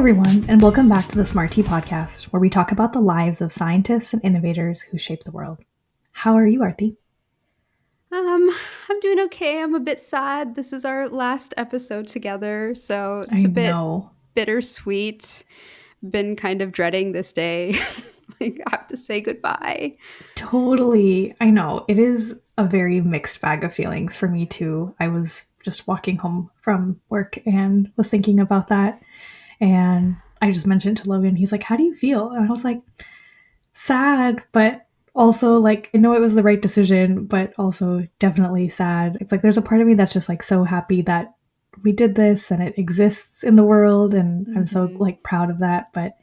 everyone, and welcome back to the Smart Tea Podcast, where we talk about the lives of scientists and innovators who shape the world. How are you, Aarati? I'm doing okay. I'm a bit sad. This is our last episode together, so I it's a bit know. bittersweet. Been kind of dreading this day. Like, I have to say goodbye. Totally. I know. It is a very mixed bag of feelings for me, too. I was just walking home from work and was thinking about that. And I just mentioned to Logan, he's like, how do you feel? And I was like, sad, but also like I know it was the right decision, but also definitely sad. It's like there's a part of me that's just like so happy that we did this and it exists in the world, and I'm so Hmm. like proud of that. But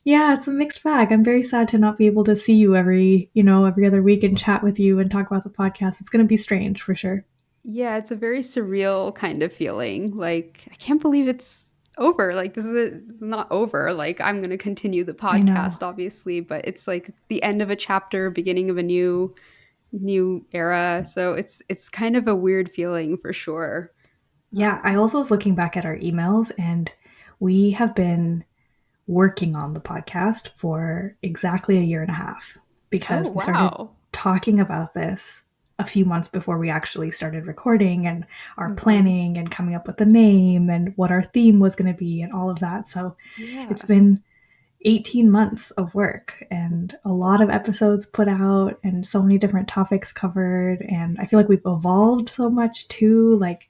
yeah, it's a mixed bag. I'm very sad to not be able to see you every other week and chat with you and talk about the podcast. It's going to be strange for sure. Yeah, it's a very surreal kind of feeling. Like, I can't believe it's over. Like, this is not over. Like, I'm going to continue the I know. podcast, obviously, but it's like the end of a chapter, beginning of a new era. So it's kind of a weird feeling for sure. Yeah, I also was looking back at our emails, and we have been working on the podcast for exactly a year and a half Oh, because we started wow. talking about this a few months before we actually started recording and our Hmm. planning and coming up with the name and what our theme was going to be and all of that. So it's Yeah. been 18 months of work and a lot of episodes put out and so many different topics covered. And I feel like we've evolved so much too. Like,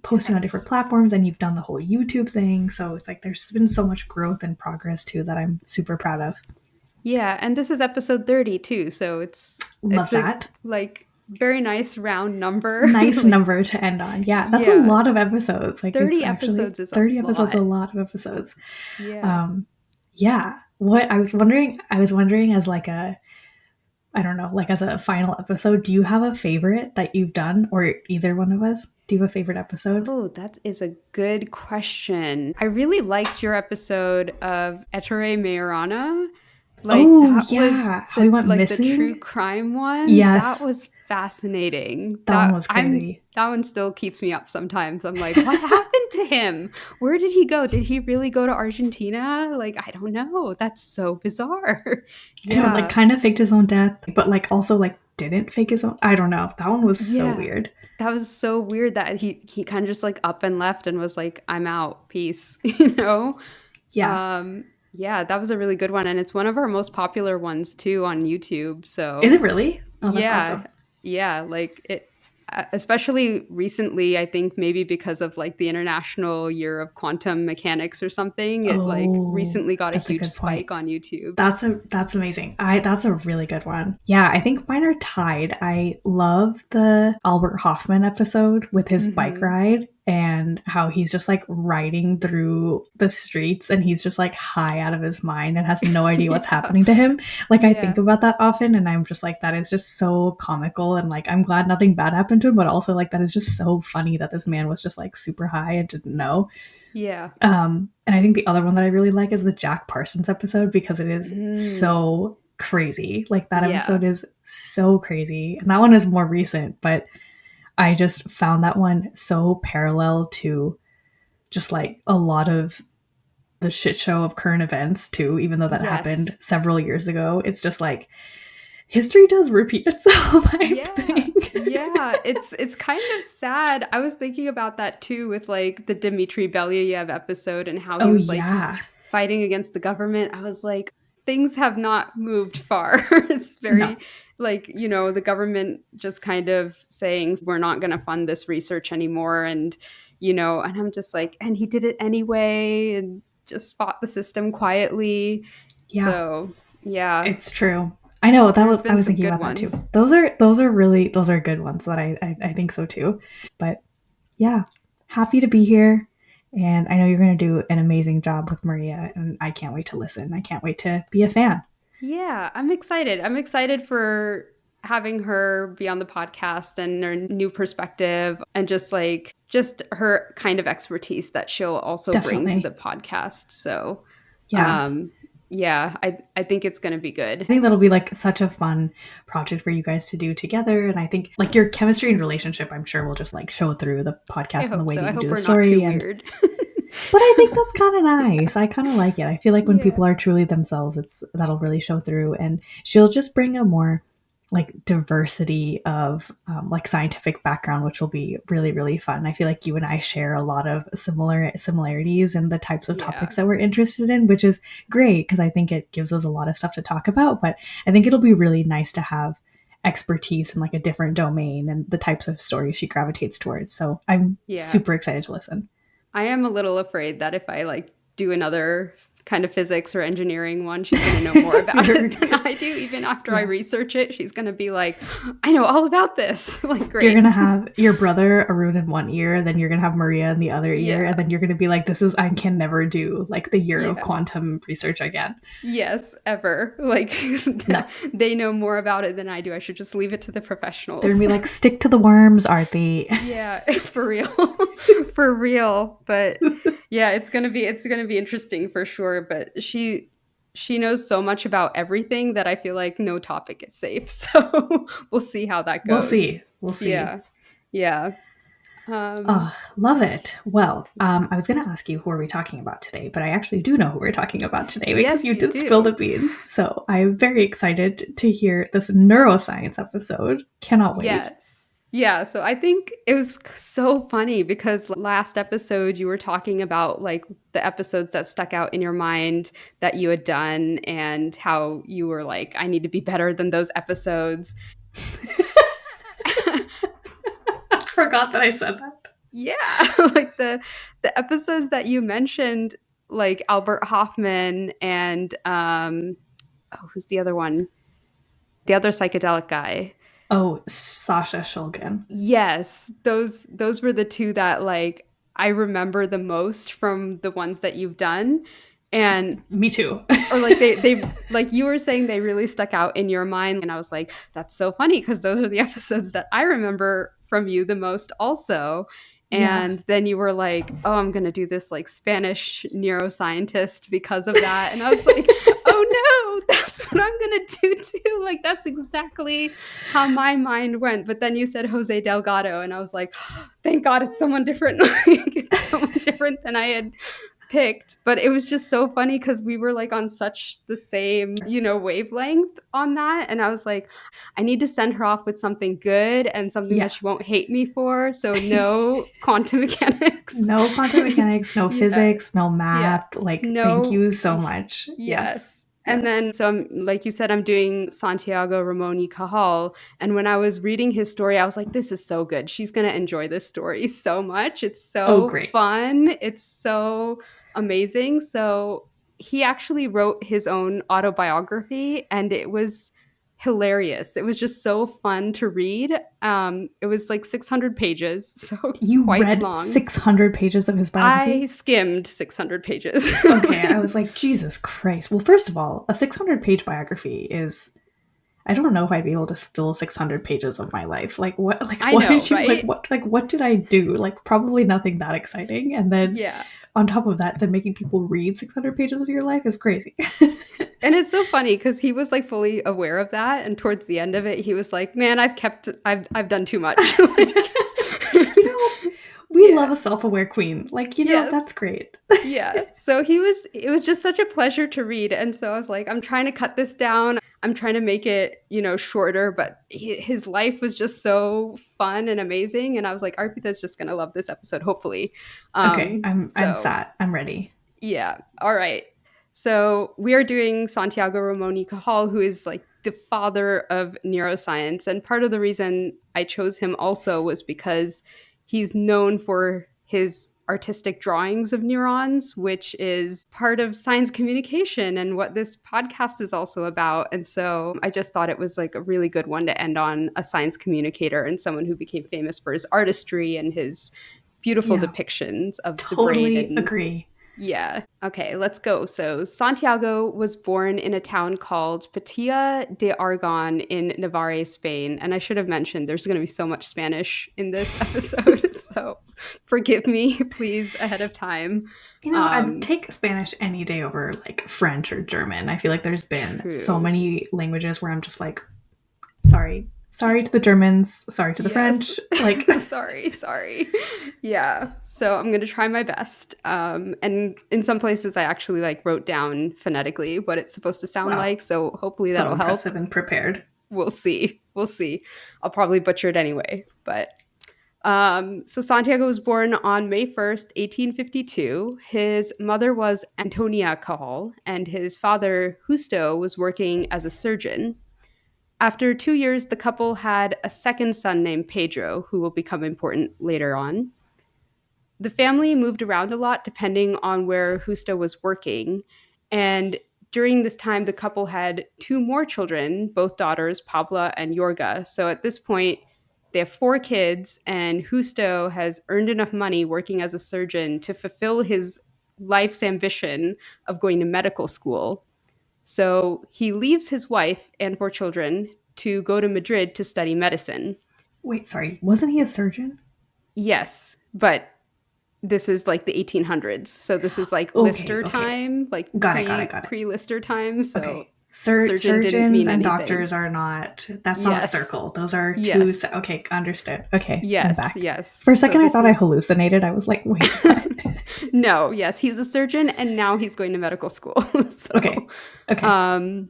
posting on different Yes. platforms, and you've done the whole YouTube thing. So it's like there's been so much growth and progress too that I'm super proud of. Yeah, and this is episode 30 too, so Love it's a that. like very nice round number. Nice Like, number to end on. Yeah, that's a yeah, lot of episodes. Like it's 30 actually episodes is a 30 episodes, a lot. lot of episodes. Yeah. Um, yeah. What I was wondering as like a, I don't know, like as a final episode, do you have a favorite that you've done, or either one of us? Do you have a favorite episode? Oh, that is a good question. I really liked your episode of Ettore Majorana. Like, Oh that was yeah, how we went the true missing. crime one. That Yes, was fascinating. that one was crazy. That one still keeps me up sometimes. I'm like, what happened to him? Where did he go? Did he really go to Argentina? Like, I don't know. That's so bizarre. I know, like Yeah. kind of faked his own death, but like also like didn't fake his own. I don't know. That one was so Yeah. weird. That was so weird that he kind of just like up and left and was like, I'm out. Peace. You know? Yeah. Yeah, that was a really good one, and it's one of our most popular ones too on YouTube. Is So it really? Oh, that's yeah, awesome. yeah, like it, especially recently. I think maybe because of like the International Year of Quantum Mechanics or something. It like Oh, recently got a that's a huge good point. spike on YouTube. That's amazing. That's a really good one. Yeah, I think mine are tied. I love the Albert Hoffman episode with his bike Hmm. ride and how he's just like riding through the streets and he's just like high out of his mind and has no idea what's Yeah, happening to him. Like I think yeah, about that often and I'm just like that is just so comical, and like I'm glad nothing bad happened to him, but also like that is just so funny that this man was just like super high and didn't know. yeah. And I think the other one that I really like is the Jack Parsons episode because it is Mm, so crazy. Like that yeah, episode is so crazy. And that one is more recent, but I just found that one so parallel to just like a lot of the shit show of current events too, even though that happened yes. several years ago. It's just like history does repeat itself, I Yeah. think. Yeah, it's kind of sad. I was thinking about that too with like the Dmitry Belyayev episode and how he Oh was like yeah. fighting against the government. I was like, things have not moved far. It's No. very like, the government just kind of saying we're not going to fund this research anymore, and I'm just like, and he did it anyway and just fought the system quietly. Yeah. So, yeah, It's true. I know that there's was I been was some thinking good about that too. ones. Those are good ones that I think so too. But yeah, happy to be here. And I know you're gonna do an amazing job with Maria, and I can't wait to listen. I can't wait to be a fan. Yeah, I'm excited. I'm excited for having her be on the podcast and her new perspective and just her kind of expertise that she'll also bring to the Definitely. podcast. So, Yeah. um yeah, I think it's going to be I good. think that'll be like such a fun project for you guys to do together. And I think like your chemistry and relationship, I'm sure will just like show through the I podcast and the hope way so. that I you do hope the we're not too story. And weird. But I think that's kind of nice. I kind of like it. I feel like when Yeah. people are truly themselves, it's that'll really show through, and she'll just bring a more like diversity of like scientific background, which will be really really fun. I feel like you and I share a lot of similarities in the types of Yeah. topics that we're interested in, which is great because I think it gives us a lot of stuff to talk about. But I think it'll be really nice to have expertise in like a different domain and the types of stories she gravitates towards. So I'm Yeah. super excited to listen. I am a little afraid that if I like do another kind of physics or engineering one, she's going to know more about You're it than I do. Even after I Yeah. research it, she's going to be like, I know all about this. Like, You're great. gonna have your brother Arun in one ear, then you're gonna have Maria in the other ear, Yeah. and then you're gonna be like, "This is I can never do like the year of Yeah. quantum research again." Yes, ever. Like, No, they know more about it than I do. I should just leave it to the they're gonna professionals. be like, "Stick to the worms, Aarti." Yeah, for real. For real. But yeah, it's gonna be interesting for sure. But she knows so much about everything that I feel like no topic is safe. So we'll see how that We'll goes. see. We'll see. Yeah. Yeah. Oh, love it. Well, I was gonna ask you who are we talking about today, but I actually do know who we're talking about today because Yes, you you did spill the do. beans. So I'm very excited to hear this neuroscience episode. Cannot wait. Yes. Yeah, so I think it was so funny because last episode you were talking about like the episodes that stuck out in your mind that you had done and how you were like, I need to be better than those episodes. Forgot that I said that. Yeah, like the episodes that you mentioned, like Albert Hoffman and oh, who's the other one? The other psychedelic guy. Oh, Sasha Shulgin. Yes, those were the 2 that, like, I remember the most from the ones that you've done, and Me too. or, like, they like, you were saying they really stuck out in your mind, and I was like, "That's so funny because those are the episodes that I remember from you the most also." Yeah. And then you were like, "Oh, I'm gonna do this, like, Spanish neuroscientist because of that," and I was like, "Oh, no, that's what I'm gonna do too." Like, that's exactly how my mind went, but then you said Jose Delgado, and I was like, "Thank God it's someone different." Like, it's someone different than I had picked, but it was just so funny because we were like on such the same, wavelength on that. And I was like, I need to send her off with something good and something Yeah. that she won't hate me for. So no quantum mechanics. No quantum mechanics, no Yeah. physics, no Yeah. math. Like, thank No. you so much. Yes. Yes. And Yes. then, so like you said, I'm doing Santiago Ramon Cajal. And when I was reading his story, I was like, this is so good. She's going to enjoy this story so much. It's Oh, so great. fun. It's so amazing. So he actually wrote his own autobiography and it was hilarious. It was just so fun to read. It was like 600 pages, so it's You quite read long. 600 pages of his I biography? skimmed 600 pages. Okay, I was like, Jesus Christ. Well, first of all, a 600-page biography is. I don't know if I'd be able to fill 600 pages of my life. Like what? Like I why know, did you like right? what? Like what did I do? Like probably nothing that exciting. And then Yeah. on top of that, then making people read 600 pages of your life is crazy. And it's so funny because he was like fully aware of that. And towards the end of it, he was like, man, I've done too much. Like, You know, we love yeah. a self-aware queen. Like, that's Yes. great. Yeah. So it was just such a pleasure to read. And so I was like, I'm trying to cut this down. I'm trying to make it, shorter, but his life was just so fun and amazing. And I was like, Arpita's just going to love this episode, hopefully. Okay, I'm So sat. I'm ready. yeah. All right. So we are doing Santiago Ramon Cajal, who is like the father of neuroscience. And part of the reason I chose him also was because he's known for his artistic drawings of neurons, which is part of science communication and what this podcast is also about. And so I just thought it was like a really good one to end on, a science communicator and someone who became famous for his artistry and his beautiful Yeah, depictions of the brain totally and agree. yeah. Okay, let's go. So, Santiago was born in a town called Patia de Aragon in Navarre, Spain. And I should have mentioned there's going to be so much Spanish in this episode. So, forgive me, please, ahead of time. I'd Um, take Spanish any day over like French or German. I feel like there's been so True. many languages where I'm just like, sorry, Sorry to the Germans. Sorry to the Yes. French. Like, Sorry. Yeah. So I'm gonna try my best. And in some places, I actually like wrote down phonetically what it's supposed to sound wow, like. So hopefully so that'll help. impressive and prepared. We'll see. We'll see. I'll probably butcher it anyway. But so Santiago was born on May 1st, 1852. His mother was Antonia Cajal, and his father, Justo, was working as a surgeon. After 2 years, the couple had a second son named Pedro, who will become important later on. The family moved around a lot depending on where Justo was working. And during this time, the couple had two more children, both daughters, Pabla and Yorga. So at this point, they have four kids, and Justo has earned enough money working as a surgeon to fulfill his life's ambition of going to medical school. So he leaves his wife and four children to go to Madrid to study medicine. Wait, sorry. Wasn't he a surgeon? Yes, but this is like the 1800s. So this is like Okay, Lister okay. time, like Got it, got it, got it. pre-Lister time. So Okay. surgeon didn't Surgeons mean and anything. doctors are not, that's not a Yes. circle. Those are two, Yes. okay, understood. Okay, I'm Yes. back. Yes. For a So second, I this thought I is hallucinated. I was like, wait, what? no, yes, he's a surgeon and now he's going to medical school. Okay, okay. Um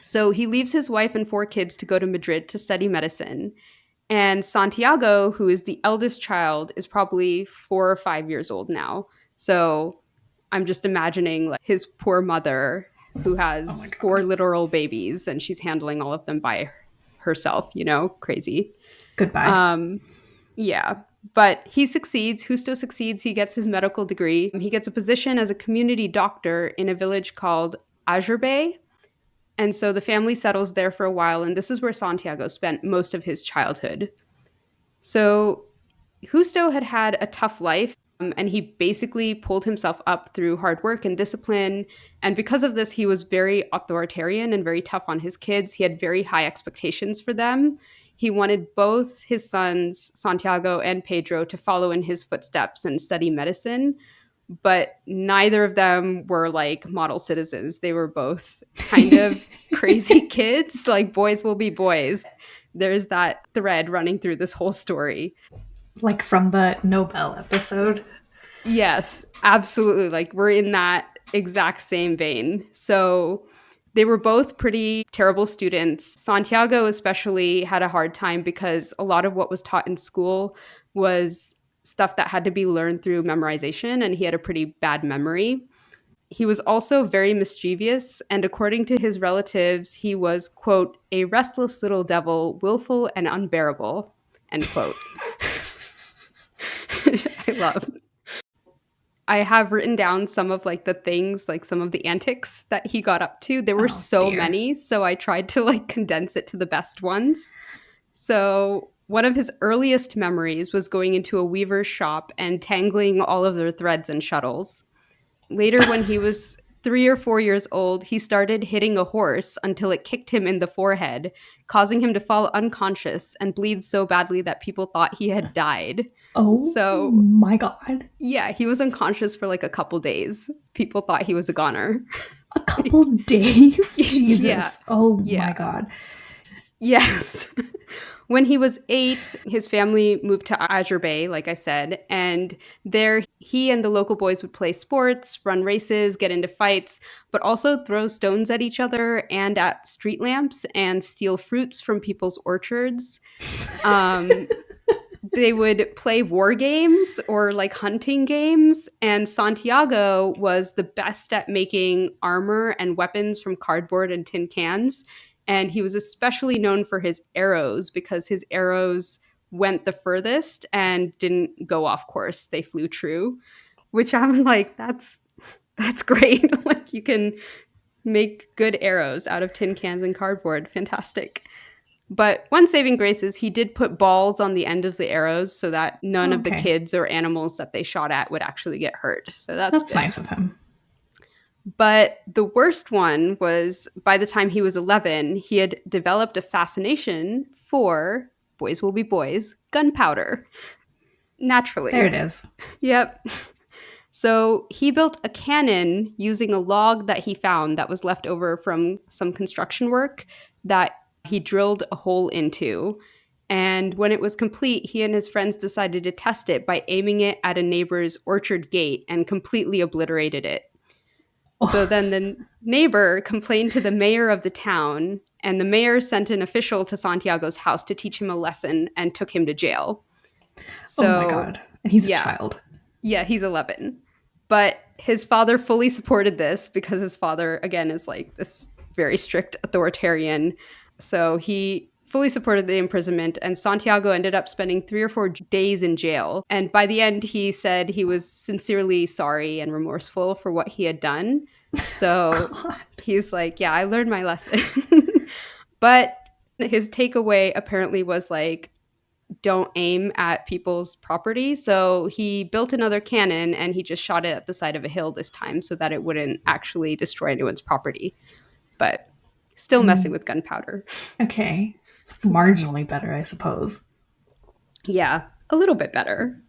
so he leaves his wife and four kids to go to Madrid to study medicine. And Santiago, who is the eldest child, is probably 4 or 5 years old now. So I'm just imagining like his poor mother who Oh my has four God. literal babies and she's handling all of them by herself, crazy. Goodbye. Um, yeah. But he succeeds. Justo succeeds. He gets his medical degree. He gets a position as a community doctor in a village called Azurbe. And so the family settles there for a while. And this is where Santiago spent most of his childhood. So Justo had had a tough life, and he basically pulled himself up through hard work and discipline. And because of this, he was very authoritarian and very tough on his kids. He had very high expectations for them. He wanted both his sons, Santiago and Pedro, to follow in his footsteps and study medicine, but neither of them were like model citizens. They were both kind of crazy kids, like boys will be boys. There's that thread running through this whole story. Like from the Nobel episode. Yes, absolutely. Like we're in that exact same vein. So they were both pretty terrible students. Santiago, especially, had a hard time because a lot of what was taught in school was stuff that had to be learned through memorization, and he had a pretty bad memory. He was also very mischievous, and according to his relatives, he was, quote, a restless little devil, willful and unbearable, end quote. I love. I have written down some of like the things, like some of the antics that he got up to. There were Oh so dear. many, so I tried to like condense it to the best ones. So, one of his earliest memories was going into a weaver's shop and tangling all of their threads and shuttles. Later, when he was 3 or 4 years old, he started hitting a horse until it kicked him in the forehead, causing him to fall unconscious and bleed so badly that people thought he had died. Oh So, my God. yeah, he was unconscious for like a couple days. People thought he was a goner. A couple days? Yeah, Jesus. Oh my yeah. God. Yes. When he was 8, his family moved to Azure Bay, like I said, and there he and the local boys would play sports, run races, get into fights, but also throw stones at each other and at street lamps and steal fruits from people's orchards. Um, they would play war games or like hunting games, and Santiago was the best at making armor and weapons from cardboard and tin cans, and he was especially known for his arrows because his arrows went the furthest and didn't go off course. They flew true, which I'm like, that's great. Like you can make good arrows out of tin cans and cardboard. Fantastic. But one saving grace is he did put balls on the end of the arrows so that none of the Okay. kids or animals that they shot at would actually get hurt. So that's That's good. nice of him. But the worst one was by the time he was 11, he had developed a fascination for boys will be boys, gunpowder. There Naturally. it is. Yep. So he built a cannon using a log that he found that was left over from some construction work that he drilled a hole into. And when it was complete, he and his friends decided to test it by aiming it at a neighbor's orchard gate and completely obliterated it. So Oh, then the neighbor complained to the mayor of the town, and the mayor sent an official to Santiago's house to teach him a lesson and took him to jail. oh my So, God. And he's a yeah, child. yeah, he's 11. But his father fully supported this because his father, again, is like this very strict authoritarian. So he fully supported the imprisonment, and Santiago ended up spending 3 or 4 days in jail. And by the end, he said he was sincerely sorry and remorseful for what he had done. So God. he's like, yeah, I learned my lesson. But his takeaway apparently was like, don't aim at people's property. So he built another cannon and he just shot it at the side of a hill this time so that it wouldn't actually destroy anyone's property. But still messing with gunpowder. Okay. It's marginally better, I suppose. Yeah, a little bit better.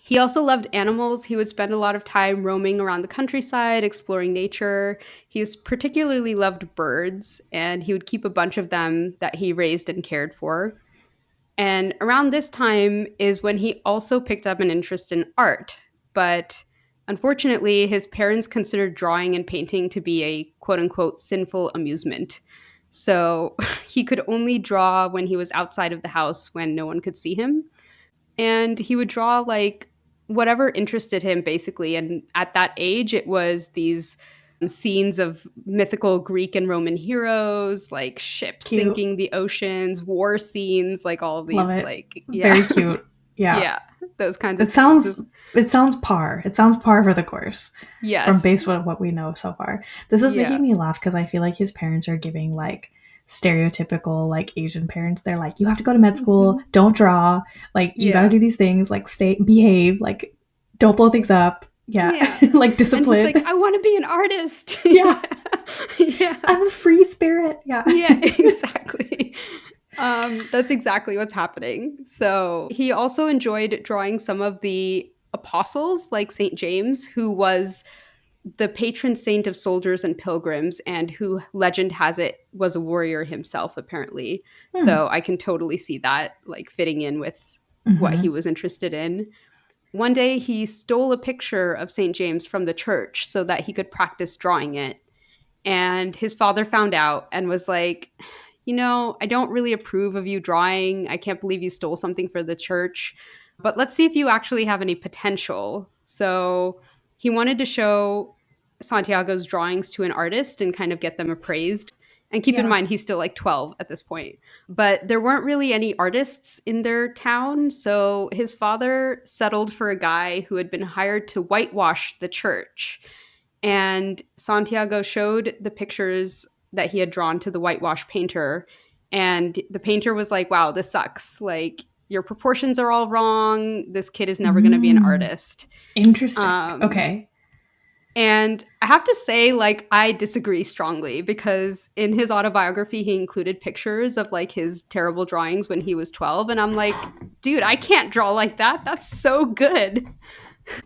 He also loved animals. He would spend a lot of time roaming around the countryside, exploring nature. He particularly loved birds, and he would keep a bunch of them that he raised and cared for. And around this time is when he also picked up an interest in art. But unfortunately, his parents considered drawing and painting to be a quote unquote sinful amusement. So he could only draw when he was outside of the house when no one could see him. And he would draw like whatever interested him, basically. And at that age, it was these scenes of mythical Greek and Roman heroes, like ships Cute. sinking the oceans, war scenes, like all of Love these, it. like, Very yeah, cute. Yeah. yeah, those kinds of It things. sounds it sounds par. It sounds par for the course from Yes. based on what we know so far. This is Yeah. making me laugh because I feel like his parents are giving like stereotypical like Asian parents. They're like, you have to go to med school, Mhm. don't draw, like you gotta Yeah. do these things, like stay behave, like don't blow things up. Yeah. Yeah. Like And he's discipline. like, I want to be an artist. Yeah. Yeah. I'm a free spirit. Yeah. Yeah, exactly. That's exactly what's happening. So he also enjoyed drawing some of the apostles, like Saint James, who was the patron saint of soldiers and pilgrims, and who legend has it was a warrior himself, apparently. Hmm. So I can totally see that like fitting in with what he Mm-hmm. was interested in. One day he stole a picture of St. James from the church so that he could practice drawing it. And his father found out and was like, I don't really approve of you drawing. I can't believe you stole something for the church, but let's see if you actually have any potential. So he wanted to show Santiago's drawings to an artist and kind of get them appraised. And keep in Yeah. mind, he's still like 12 at this point. But there weren't really any artists in their town. So his father settled for a guy who had been hired to whitewash the church. And Santiago showed the pictures that he had drawn to the whitewash painter. And the painter was like, wow, this sucks. Like, your proportions are all wrong. This kid is never going to be an Mm. artist. Interesting. Um, Okay. and I have to say, like, I disagree strongly because in his autobiography, he included pictures of like his terrible drawings when he was 12. And I'm like, dude, I can't draw like that. That's so good.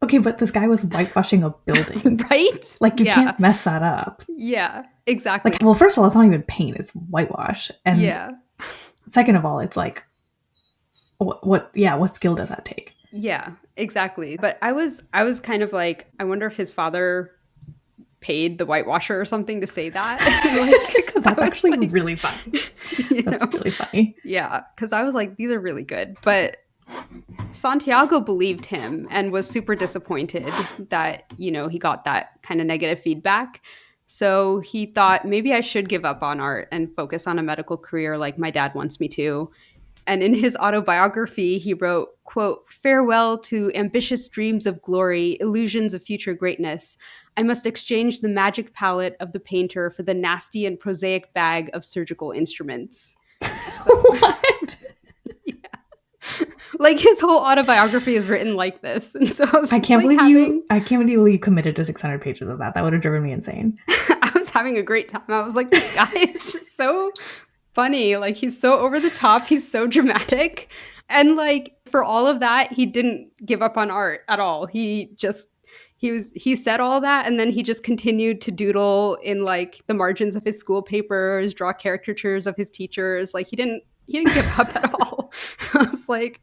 Okay, but this guy was whitewashing a building. Right? Like you Yeah. can't mess that up. Yeah, exactly. Like, well, first of all, it's not even paint; it's whitewash. And Yeah. second of all, it's like, what skill does that take? Yeah, exactly. But I was kind of like, I wonder if his father paid the whitewasher or something to say that. Like, Because I that's was actually like, really funny. you That's know, really funny. yeah, because I was like, these are really good. But Santiago believed him and was super disappointed that, he got that kind of negative feedback. So he thought maybe I should give up on art and focus on a medical career like my dad wants me to. And in his autobiography, he wrote, quote, farewell to ambitious dreams of glory, illusions of future greatness. I must exchange the magic palette of the painter for the nasty and prosaic bag of surgical instruments. So, What? like his whole autobiography is written like this. And so I was I just can't like believe you committed to 600 pages of that. That would have driven me insane. I was having a great time. I was like, this guy is just so funny. Like he's so over the top. He's so dramatic. And like for all of that, he didn't give up on art at all. He he said all that, and then he just continued to doodle in like the margins of his school papers, draw caricatures of his teachers. Like he didn't give up at all. I was like,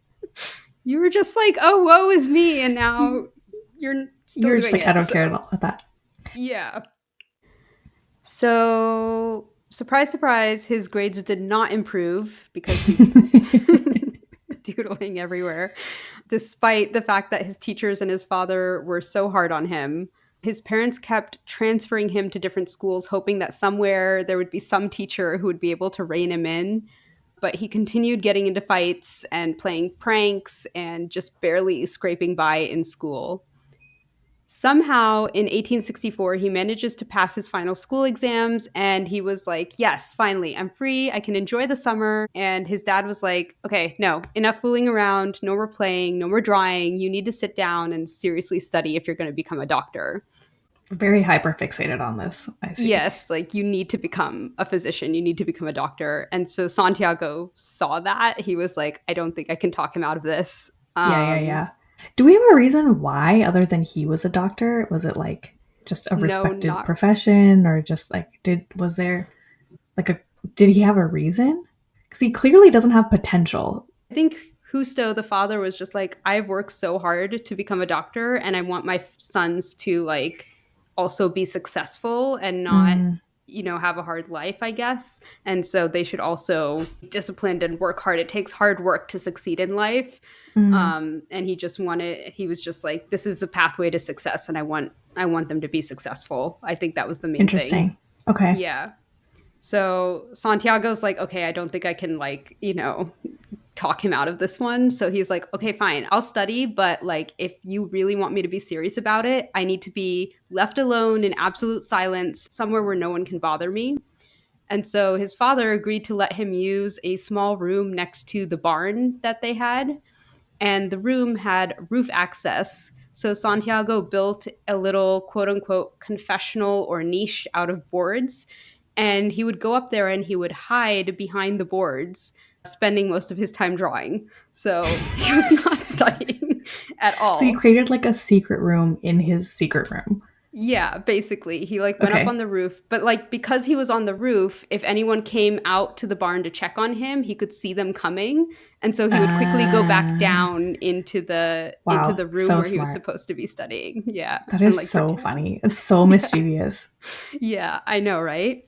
you were just like, oh, woe is me, and now you're still You're just doing like, I it. don't care So about that. yeah. So surprise, surprise, his grades did not improve because he's doodling everywhere, despite the fact that his teachers and his father were so hard on him. His parents kept transferring him to different schools, hoping that somewhere there would be some teacher who would be able to rein him in. But he continued getting into fights and playing pranks and just barely scraping by in school. Somehow in 1864, he manages to pass his final school exams, and he was like, yes, finally, I'm free. I can enjoy the summer. And his dad was like, okay, no, enough fooling around. No more playing, no more drawing. You need to sit down and seriously study if you're going to become a doctor. Very hyper fixated on this, I see. Yes, like you need to become a physician, you need to become a doctor. And so Santiago saw that. He was like, I don't think I can talk him out of this. Yeah, yeah, yeah. Do we have a reason why, other than he was a doctor? Was it like just a No, respected not. profession, or just like was there like a did he have a reason? Because he clearly doesn't have potential. I think Justo, the father, was just like, I've worked so hard to become a doctor, and I want my sons to like also be successful and not, Mm, have a hard life, I guess. And so they should also be disciplined and work hard. It takes hard work to succeed in life. mm, And he was just like, this is a pathway to success, and I want them to be successful. I think that was the main thing. interesting. Okay. Yeah. So Santiago's like, okay, I don't think I can like, talk him out of this one. So he's like, okay, fine, I'll study. But like, if you really want me to be serious about it, I need to be left alone in absolute silence, somewhere where no one can bother me. And so his father agreed to let him use a small room next to the barn that they had. And the room had roof access. So Santiago built a little quote unquote confessional or niche out of boards. And he would go up there and he would hide behind the boards, spending most of his time drawing. So he was not studying at So he all. created like a secret room in his secret room. Yeah, basically. He like went up on Okay. the roof, but like because he was on the roof, if anyone came out to the barn to check on him, he could see them coming. And so he would quickly go back Uh, down into the wow. room So where he was smart. supposed to be studying. Yeah, That and is like so pretend. funny. It's so Yeah. mischievous. Yeah, I know, right?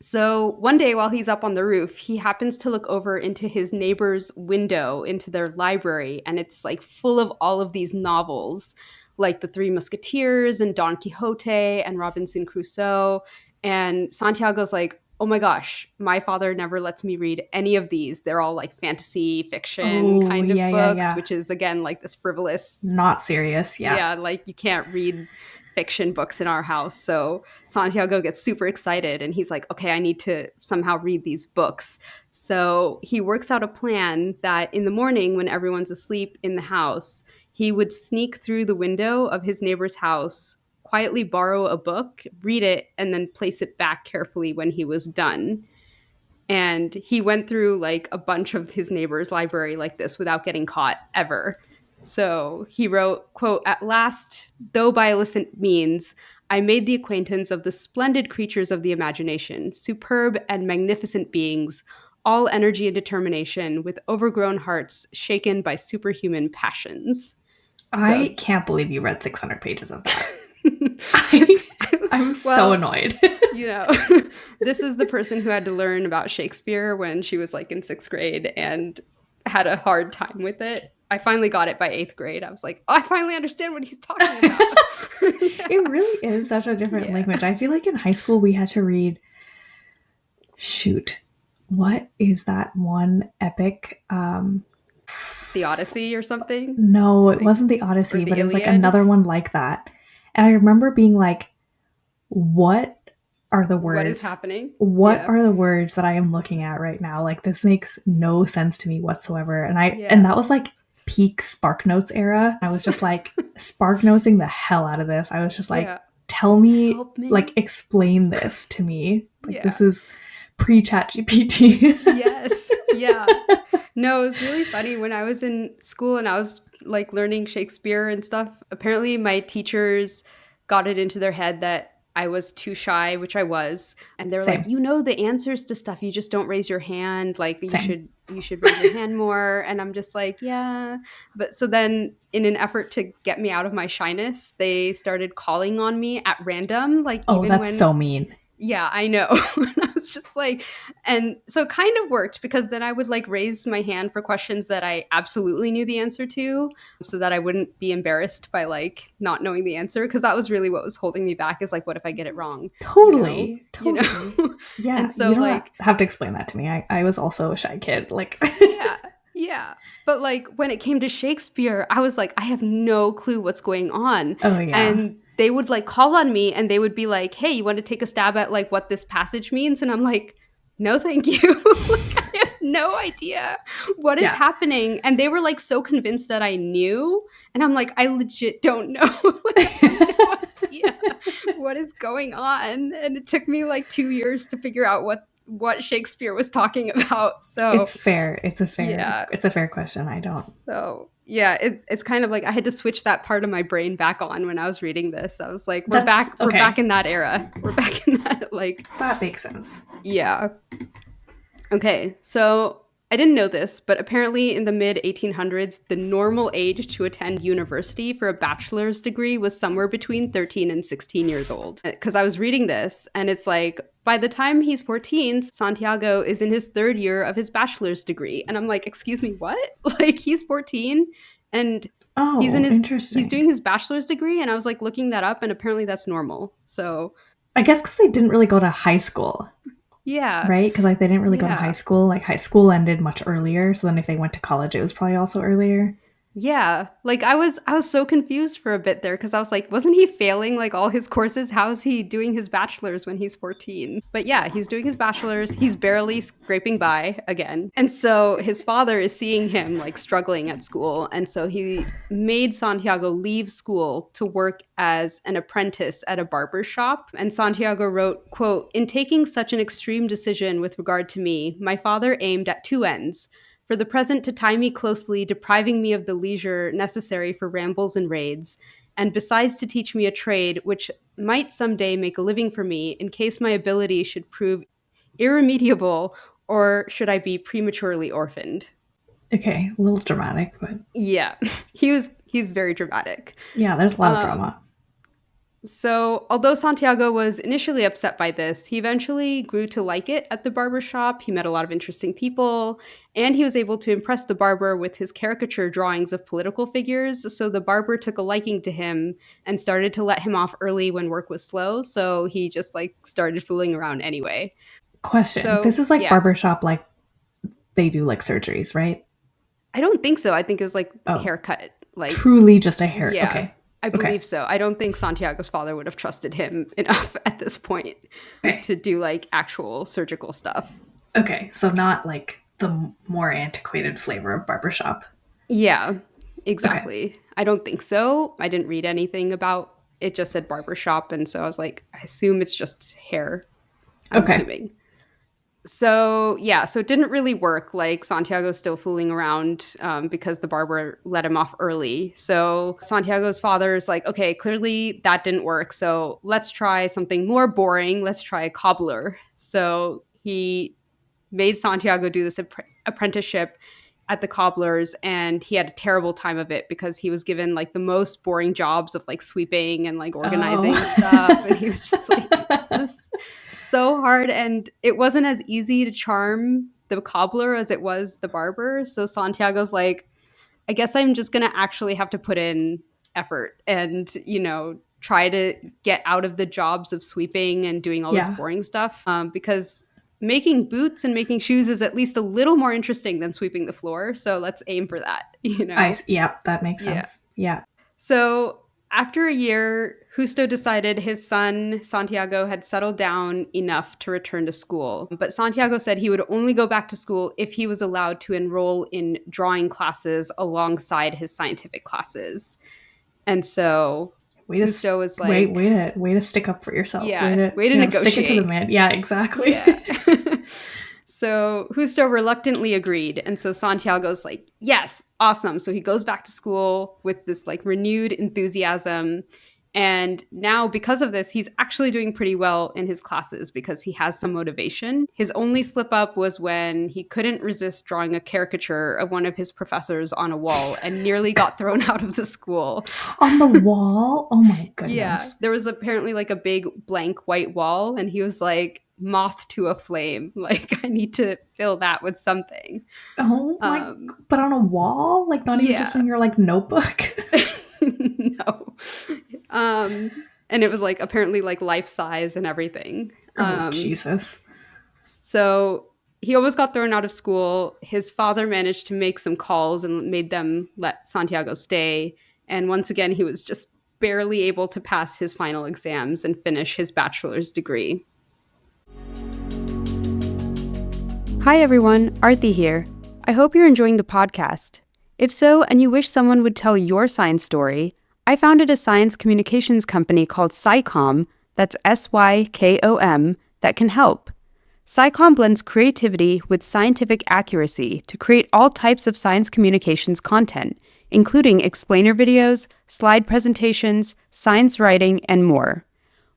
So one day while he's up on the roof, he happens to look over into his neighbor's window into their library, and it's like full of all of these novels, like The Three Musketeers and Don Quixote and Robinson Crusoe. And Santiago's like, oh my gosh, my father never lets me read any of these. They're all like fantasy fiction Oh, kind yeah, of yeah, books, yeah. which is again like this frivolous, Not serious. Yeah. yeah, like you can't read fiction books in our house. So Santiago gets super excited and he's like, okay, I need to somehow read these books. So he works out a plan that in the morning, when everyone's asleep in the house, he would sneak through the window of his neighbor's house, quietly borrow a book, read it, and then place it back carefully when he was done. And he went through like a bunch of his neighbor's library like this without getting caught ever. So he wrote, quote, at last, though by illicit means, I made the acquaintance of the splendid creatures of the imagination, superb and magnificent beings, all energy and determination, with overgrown hearts shaken by superhuman passions. So, I can't believe you read 600 pages of that. I, I'm so well, annoyed. you know, this is the person who had to learn about Shakespeare when she was like in sixth grade and had a hard time with it. I finally got it by eighth grade. I was like, oh, I finally understand what he's talking about. Yeah. It really is such a different Yeah. language. I feel like in high school we had to read, shoot, what is that one epic? The Odyssey or something, No, it like, wasn't the or Odyssey, the but it was like Iliad. another one like that. And I remember being like, what are the What is words? happening? What Yeah. are the words that I am looking at right now? Like this makes no sense to me whatsoever. And Yeah. that was like peak Spark Notes era. I was just like Spark Nosing the hell out of this. I was just like, Yeah. tell me, Help me. like explain this to me. Like Yeah. this is pre-chat GPT. Yes. Yeah. No, it was really funny when I was in school and I was like learning Shakespeare and stuff. Apparently, my teachers got it into their head that I was too shy, which I was, and they were like, Same, "You know the answers to stuff. You just don't raise your hand. Like same. you should raise your hand more." And I'm just like, "Yeah." But so then in an effort to get me out of my shyness, they started calling on me at random, like Oh, even that's when so mean. yeah, I know. And I was just like, and so it kind of worked because then I would like raise my hand for questions that I absolutely knew the answer to so that I wouldn't be embarrassed by like not knowing the answer. Cause that was really what was holding me back is like, what if I get it wrong? You know? Totally, You totally. know? Yeah, And you so don't like, have to explain that to me. I was also a shy kid. Like, yeah, yeah. But like when it came to Shakespeare, I was like, I have no clue what's going on. oh yeah. And they would like call on me and they would be like, hey, you want to take a stab at like what this passage means? And I'm like, no, thank you. Like, I have no idea what is Yeah. happening. And they were like so convinced that I knew. And I'm like, I legit don't know. Like, I have no idea what is going on. And it took me like 2 years to figure out what Shakespeare was talking about. So It's fair. yeah. It's a fair question. I don't. So yeah, it's kind of like I had to switch that part of my brain back on when I was reading this. I was like, That's we're back okay. in that era. We're back in that like That makes sense. yeah. Okay, so I didn't know this, but apparently in the mid 1800s, the normal age to attend university for a bachelor's degree was somewhere between 13 and 16 years old. Because I was reading this, and it's like, by the time he's 14, Santiago is in his third year of his bachelor's degree. And I'm like, excuse me, what? Like, he's 14 and Oh, he's interesting. doing his bachelor's degree. And I was like looking that up, and apparently that's normal. So, I guess because they didn't really go to high school, yeah, right? Because like they didn't really go to high yeah. school. Like high school ended much earlier. So then if they went to college, it was probably also earlier. Yeah, like I was so confused for a bit there because I was like, wasn't he failing like all his courses? How is he doing his bachelor's when he's 14? But yeah, he's doing his bachelor's. He's barely scraping by again. And so his father is seeing him like struggling at school. And so he made Santiago leave school to work as an apprentice at a barber shop. And Santiago wrote, quote, "In taking such an extreme decision with regard to me, my father aimed at two ends. For the present, to tie me closely, depriving me of the leisure necessary for rambles and raids, and besides to teach me a trade which might some day make a living for me in case my ability should prove irremediable or should I be prematurely orphaned." Okay, a little dramatic, but Yeah, he's very dramatic. yeah, there's a lot of Um, drama. So, although Santiago was initially upset by this, he eventually grew to like it at the barber shop. He met a lot of interesting people, and he was able to impress the barber with his caricature drawings of political figures. So, the barber took a liking to him and started to let him off early when work was slow. So, he just like started fooling around anyway. Question. So, This is like yeah, barbershop, like they do like surgeries, right? I don't think so. I think it was like Oh, haircut. Like, truly just a hair. yeah, Okay. I Okay. believe so. I don't think Santiago's father would have trusted him enough at this point Okay. to do like actual surgical stuff. Okay. So not like the more antiquated flavor of barbershop. Yeah, Okay. exactly. I don't think so. I didn't read anything about it, just said barbershop. And so I was like, I assume it's just hair. I'm Okay. assuming. So yeah, so it didn't really work. Like Santiago's still fooling around because the barber let him off early. So Santiago's father is like, okay, clearly that didn't work. So let's try something more boring. Let's try a cobbler. So he made Santiago do this apprenticeship at the cobblers, and he had a terrible time of it because he was given like the most boring jobs of like sweeping and like Oh. organizing stuff, and he was just like, this is so hard. And it wasn't as easy to charm the cobbler as it was the barber. So Santiago's like, I guess I'm just gonna actually have to put in effort and try to get out of the jobs of sweeping and doing all this Yeah. boring stuff, because making boots and making shoes is at least a little more interesting than sweeping the floor. So let's aim for that, Yeah, that makes Yeah. sense. Yeah. So after a year, Justo decided his son, Santiago, had settled down enough to return to school. But Santiago said he would only go back to school if he was allowed to enroll in drawing classes alongside his scientific classes. And so way to Cousteau was wait, like, way to stick up for yourself. yeah, way to Stick it to the negotiate. man. Yeah, exactly. Yeah. So Cousteau reluctantly agreed. And so Santiago's like, yes, awesome. So he goes back to school with this like renewed enthusiasm. And now, because of this, he's actually doing pretty well in his classes because he has some motivation. His only slip up was when he couldn't resist drawing a caricature of one of his professors on a wall and nearly got thrown out of the school. On the wall? Oh my Yeah, goodness. there was apparently like a big blank white wall, and he was like, moth to a flame. Like, I need to fill that with something. Oh my, Um, but on a wall? Like not even just yeah. in your like notebook? No. And it was like apparently like life size and everything. Oh, Jesus. So he almost got thrown out of school. His father managed to make some calls and made them let Santiago stay. And once again, he was just barely able to pass his final exams and finish his bachelor's degree. Hi everyone, Aarati here. I hope you're enjoying the podcast. If so, and you wish someone would tell your science story, I founded a science communications company called SciComm, that's SYKOM, that can help. SciComm blends creativity with scientific accuracy to create all types of science communications content, including explainer videos, slide presentations, science writing, and more.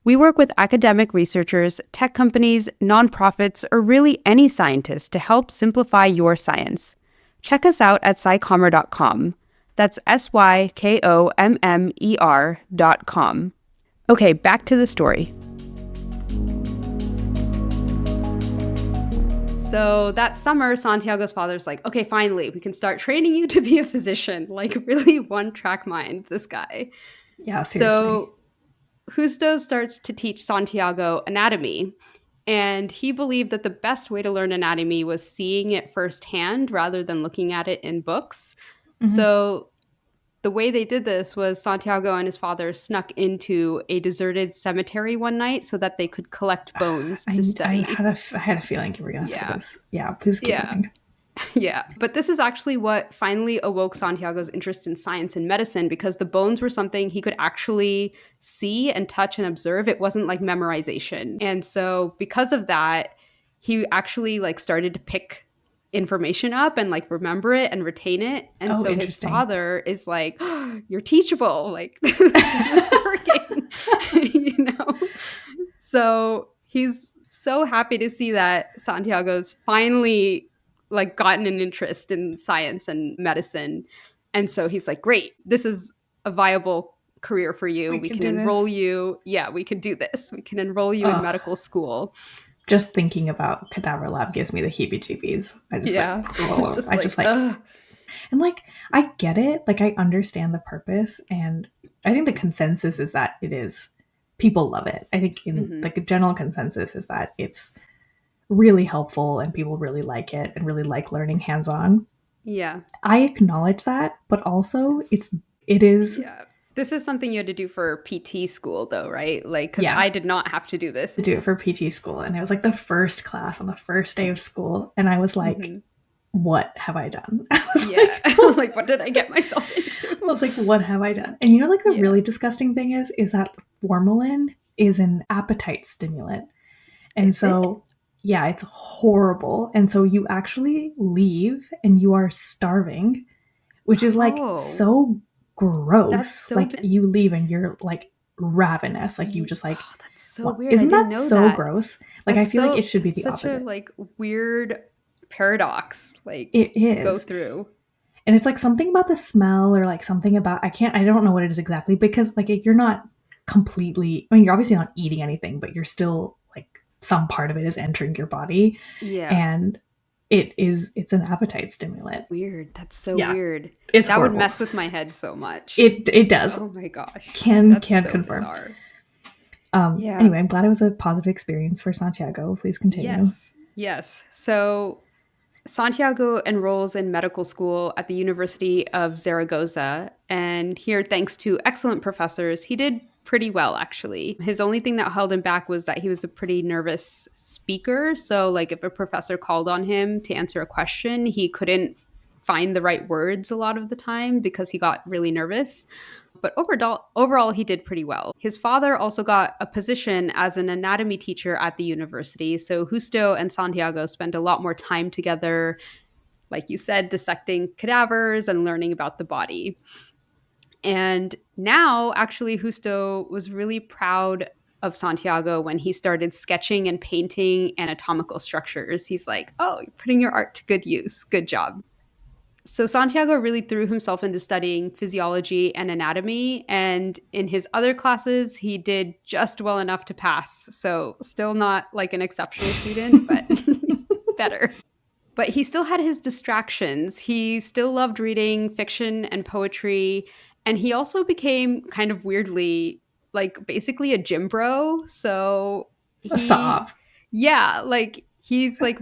We work with academic researchers, tech companies, nonprofits, or really any scientist to help simplify your science. Check us out at scicommer.com. That's SYKOMMER.com. Okay, back to the story. So that summer, Santiago's father's like, okay, finally, we can start training you to be a physician. Like, really one-track mind, this guy. Yeah, seriously. So Cousteau starts to teach Santiago anatomy. And he believed that the best way to learn anatomy was seeing it firsthand rather than looking at it in books. Mm-hmm. So the way they did this was Santiago and his father snuck into a deserted cemetery one night so that they could collect bones to study. I had a feeling you were going to say this. Yeah, please keep going. Yeah, but this is actually what finally awoke Santiago's interest in science and medicine because the bones were something he could actually see and touch and observe. It wasn't like memorization. And so because of that, he actually like started to pick information up and like remember it and retain it. And so his father is like, oh, you're teachable. Like, this is working, you know? So he's so happy to see that Santiago's finally like gotten an interest in science and medicine. And so he's like, great, this is a viable career for you. We can enroll you. Yeah, we can do this. We can enroll you in medical school. Just thinking about cadaver lab gives me the heebie-jeebies. I just like, and like, I get it. Like, I understand the purpose. And I think the consensus is that it is, people love it. I think like the general consensus is that it's really helpful and people really like it and really like learning hands-on. Yeah. I acknowledge that, but also it is. Yeah. This is something you had to do for PT school though, right? Like, because I did not have to do this. To do it for PT school. And it was like the first class on the first day of school. And I was like, what have I done? Like, what did I get myself into? I was like, what have I done? And you know, like the really disgusting thing is that formalin is an appetite stimulant. And yeah, it's horrible. And so you actually leave and you are starving, which is like so gross. That's so like you leave and you're like ravenous. Like you just like, that's so weird. Isn't that so gross? Like I feel like it should be the opposite. Such a like weird paradox, like it is to go through. And it's like something about the smell or like something about, I don't know what it is exactly because like you're not completely, I mean, you're obviously not eating anything, but you're still like some part of it is entering your body. Yeah. And it's an appetite stimulant. Weird. That's so weird. That horrible. Would mess with my head so much. It does. Oh my gosh. Can't confirm. Bizarre. Anyway, I'm glad it was a positive experience for Santiago. Please continue. Yes. So Santiago enrolls in medical school at the University of Zaragoza. And here, thanks to excellent professors, he did pretty well, actually. His only thing that held him back was that he was a pretty nervous speaker. So, like, if a professor called on him to answer a question, he couldn't find the right words a lot of the time because he got really nervous. But overall, he did pretty well. His father also got a position as an anatomy teacher at the university. So Justo and Santiago spent a lot more time together, like you said, dissecting cadavers and learning about the body. And now, actually, Justo was really proud of Santiago when he started sketching and painting anatomical structures. He's like, oh, you're putting your art to good use. Good job. So Santiago really threw himself into studying physiology and anatomy. And in his other classes, he did just well enough to pass. So still not like an exceptional student, but he's better. But he still had his distractions. He still loved reading fiction and poetry. And he also became kind of weirdly, like, basically a gym bro. So he, Stop. yeah, like, he's like,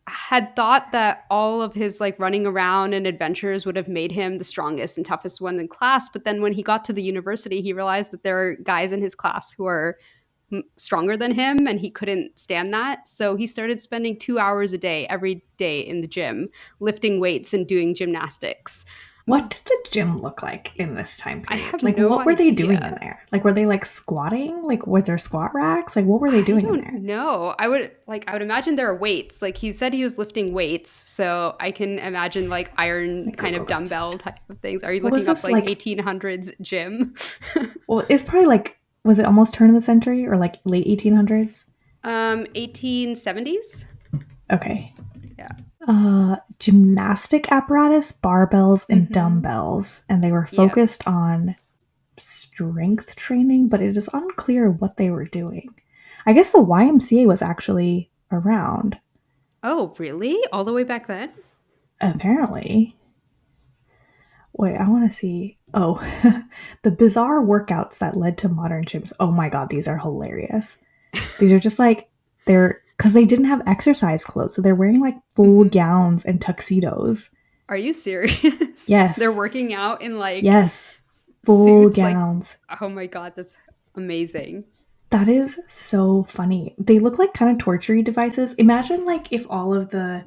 had thought that all of his like running around and adventures would have made him the strongest and toughest one in class. But then when he got to the university, he realized that there are guys in his class who are stronger than him, and he couldn't stand that. So he started spending 2 hours a day every day in the gym, lifting weights and doing gymnastics. What did the gym look like in this time I period? have Like, no what were they doing in idea. there? Like, were they like squatting? Like, was there squat racks? Like, what were they I doing in don't there? know. I would imagine there are weights. Like he said he was lifting weights, so I can imagine like iron Like, kind Google of this. dumbbell type of things. Are you What was looking up this like like? 1800s gym? Well, it's probably like, was it almost turn of the century or like late 1800s? 1870s? Okay. Yeah. Gymnastic apparatus, barbells, and Mhm. dumbbells, and they were Yeah. focused on strength training, but it is unclear what they were doing. I guess the YMCA was actually around, Oh, really? All the way back then? apparently. Wait, I want to see. Oh, the bizarre workouts that led to modern gyms. Oh my god, these are hilarious. These are just like, they're because they didn't have exercise clothes, so they're wearing like full Mhm. gowns and tuxedos. Are you serious? They're Yes, working out in like yes, full suits? Like, gowns. oh my God, that's amazing. That is so funny. They look like kind of torture devices. Imagine like if all of the,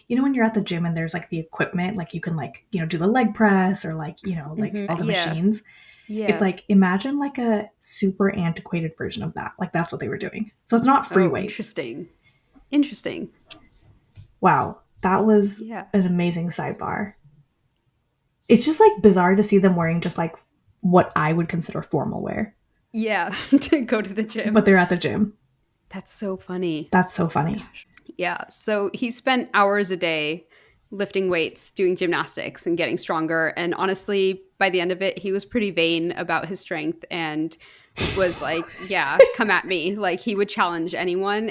when you're at the gym and there's like the equipment, like you can like, do the leg press or like, like all the Yeah. machines. It's Yeah. like imagine like a super antiquated version of that. Like that's what they were doing. So it's not free Oh, weights. interesting. Interesting. Wow, that was Yeah. an amazing sidebar. It's just like bizarre to see them wearing just like what I would consider formal wear, Yeah. To go to the but gym. they're at the gym. That's so funny. That's so Oh my funny. gosh. Yeah. So he spent hours a day lifting weights, doing gymnastics, and getting stronger. And honestly, by the end of it, he was pretty vain about his strength and was like, yeah, come at me. Like he would challenge anyone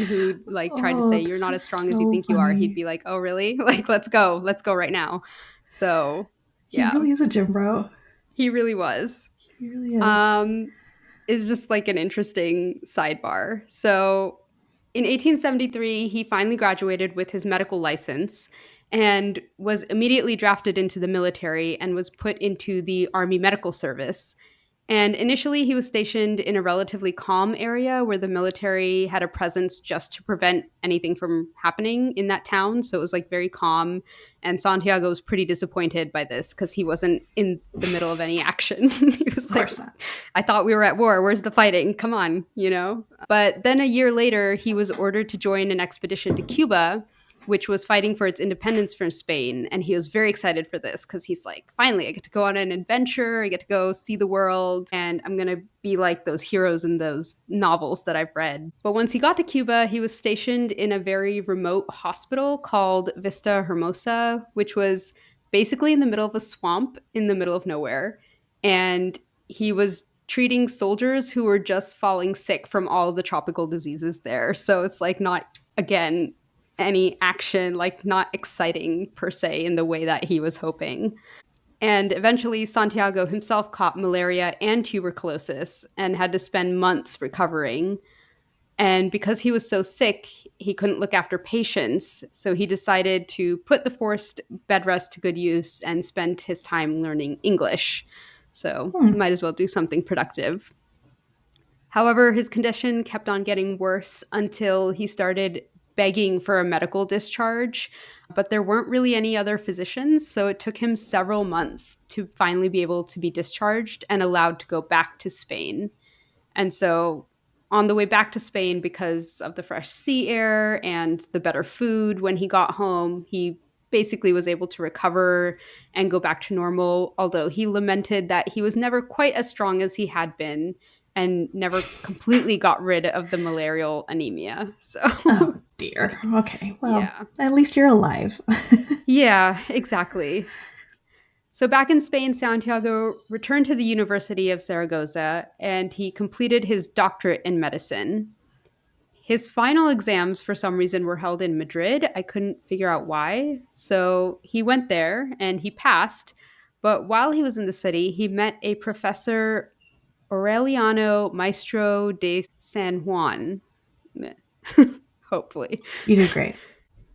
who like tried to say Oh, you're this not is as strong as you so think you are. He'd funny. be like, oh really? Like let's go right now. So He yeah, really is a gym bro. he really was. He really is. Um, is just like an interesting sidebar. So in 1873, he finally graduated with his medical license and was immediately drafted into the military and was put into the Army Medical Service. And initially, he was stationed in a relatively calm area where the military had a presence just to prevent anything from happening in that town. So it was like very calm. And Santiago was pretty disappointed by this because he wasn't in the middle of any action. He was Of like, course not. I thought we were at war. Where's the fighting? Come on, you know? But then a year later, he was ordered to join an expedition to Cuba, which was fighting for its independence from Spain. And he was very excited for this because he's like, finally, I get to go on an adventure. I get to go see the world. And I'm going to be like those heroes in those novels that I've read. But once he got to Cuba, he was stationed in a very remote hospital called Vista Hermosa, which was basically in the middle of a swamp in the middle of nowhere. And he was treating soldiers who were just falling sick from all of the tropical diseases there. So it's like not, again, any action, like not exciting per se in the way that he was hoping. And eventually, Santiago himself caught malaria and tuberculosis and had to spend months recovering. And because he was so sick, he couldn't look after patients. So he decided to put the forced bed rest to good use and spend his time learning English. So Hmm. might as well do something productive. However, his condition kept on getting worse until he started begging for a medical discharge, but there weren't really any other physicians. So it took him several months to finally be able to be discharged and allowed to go back to Spain. And so on the way back to Spain, because of the fresh sea air and the better food, when he got home, he basically was able to recover and go back to normal, although he lamented that he was never quite as strong as he had been and never completely got rid of the malarial anemia. So Oh it's dear. like, Okay. Well, yeah. at least you're alive. Yeah, exactly. So back in Spain, Santiago returned to the University of Zaragoza and he completed his doctorate in medicine. His final exams, for some reason, were held in Madrid. I couldn't figure out why. So he went there and he passed. But while he was in the city, he met a professor, Aureliano Maestro de San Juan, hopefully, You did great.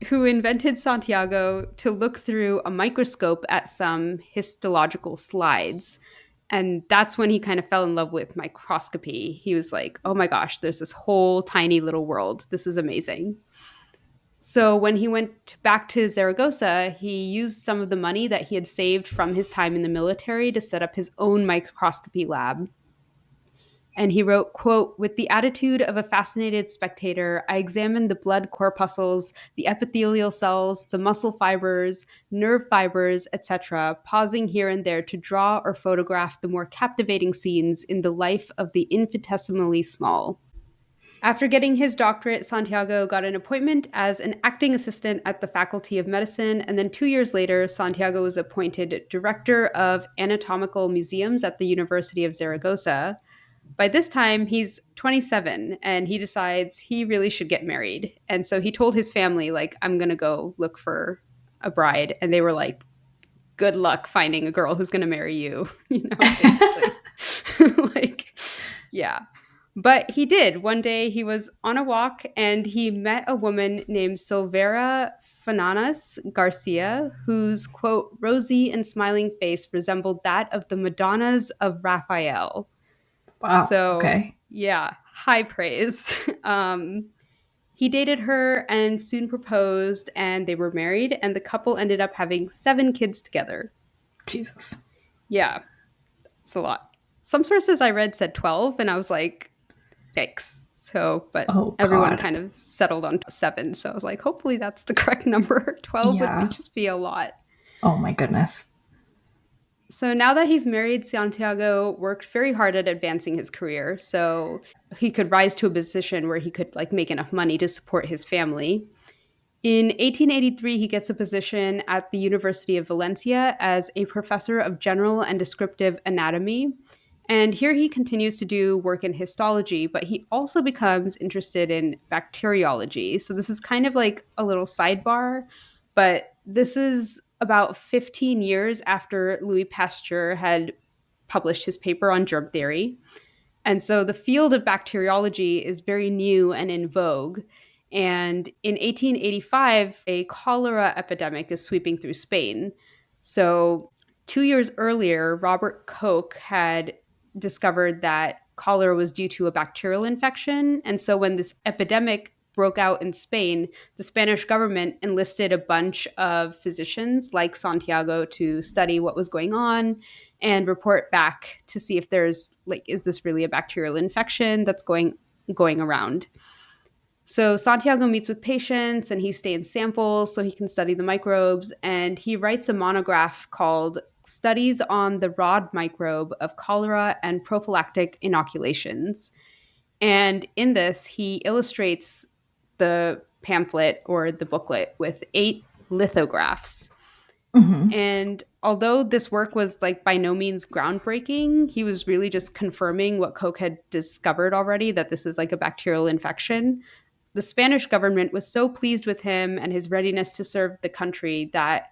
who invented Santiago to look through a microscope at some histological slides. And that's when he kind of fell in love with microscopy. He was like, oh my gosh, there's this whole tiny little world. This is amazing. So when he went back to Zaragoza, he used some of the money that he had saved from his time in the military to set up his own microscopy lab. And he wrote, quote, with the attitude of a fascinated spectator, I examined the blood corpuscles, the epithelial cells, the muscle fibers, nerve fibers, etc., pausing here and there to draw or photograph the more captivating scenes in the life of the infinitesimally small. After getting his doctorate, Santiago got an appointment as an acting assistant at the Faculty of Medicine, and then 2 years later, Santiago was appointed director of anatomical museums at the University of Zaragoza. By this time, he's 27 and he decides he really should get married. And so he told his family, like, I'm going to go look for a bride. And they were like, good luck finding a girl who's going to marry you, basically. Like, yeah. But he did. One day he was on a walk and he met a woman named Silvera Fananas Garcia, whose, quote, rosy and smiling face resembled that of the Madonnas of Raphael. Wow. So, Okay. yeah, high praise. He dated her and soon proposed, and they were married, and the couple ended up having 7 kids together. Jesus. Yeah, it's a lot. Some sources I read said 12, and I was like, yikes. So, but Oh everyone God. kind of settled on 7. So I was like, hopefully that's the correct number. 12 would Yeah. just be a lot. Oh my goodness. So now that he's married, Santiago worked very hard at advancing his career so he could rise to a position where he could like make enough money to support his family. In 1883, he gets a position at the University of Valencia as a professor of general and descriptive anatomy. And here he continues to do work in histology, but he also becomes interested in bacteriology. So this is kind of like a little sidebar, but this is about 15 years after Louis Pasteur had published his paper on germ theory. And so the field of bacteriology is very new and in vogue. And in 1885, a cholera epidemic is sweeping through Spain. So 2 years earlier, Robert Koch had discovered that cholera was due to a bacterial infection. And so when this epidemic broke out in Spain, the Spanish government enlisted a bunch of physicians like Santiago to study what was going on and report back to see if there's like, is this really a bacterial infection that's going around. So Santiago meets with patients and he stains samples so he can study the microbes, and he writes a monograph called Studies on the Rod Microbe of Cholera and Prophylactic Inoculations. And in this, he illustrates the pamphlet or the booklet with 8 lithographs. Hmm. And although this work was like by no means groundbreaking, he was really just confirming what Koch had discovered already, that this is like a bacterial infection. The Spanish government was so pleased with him and his readiness to serve the country that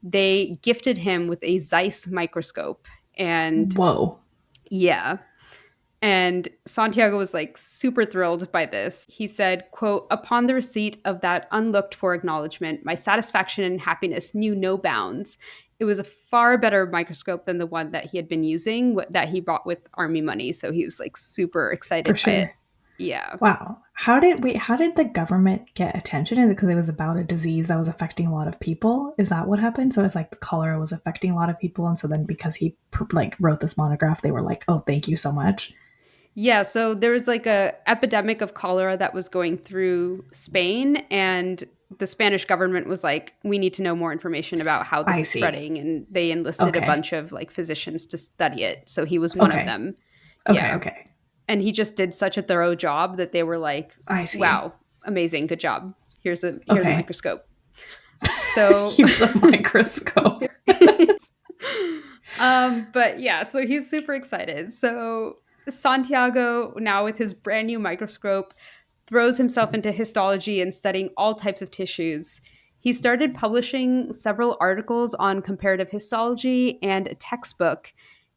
they gifted him with a Zeiss microscope. And Whoa. yeah, and Santiago was like super thrilled by this. He said, quote, upon the receipt of that unlooked for acknowledgement, my satisfaction and happiness knew no bounds. It was a far better microscope than the one that he had been using that he bought with army money. So he was like super For excited by it. sure. Yeah. Wow. How did the government get attention? Is it because it was about a disease that was affecting a lot of people? Is that what happened? So it's like the cholera was affecting a lot of people, and so then because he like wrote this monograph, they were like, "Oh, thank you so much." Yeah, so there was like a epidemic of cholera that was going through Spain, and the Spanish government was like, we need to know more information about how this I is see. spreading, and they enlisted a Okay. bunch of like physicians to study it. So he was one of Okay. them. Okay. Yeah. Okay. And he just did such a thorough job that they were like, I see. wow, amazing, good job. Here's a Okay. microscope. So Here's a microscope. but yeah, so he's super excited. So Santiago, now with his brand new microscope, throws himself into histology and studying all types of tissues. He started publishing several articles on comparative histology and a textbook.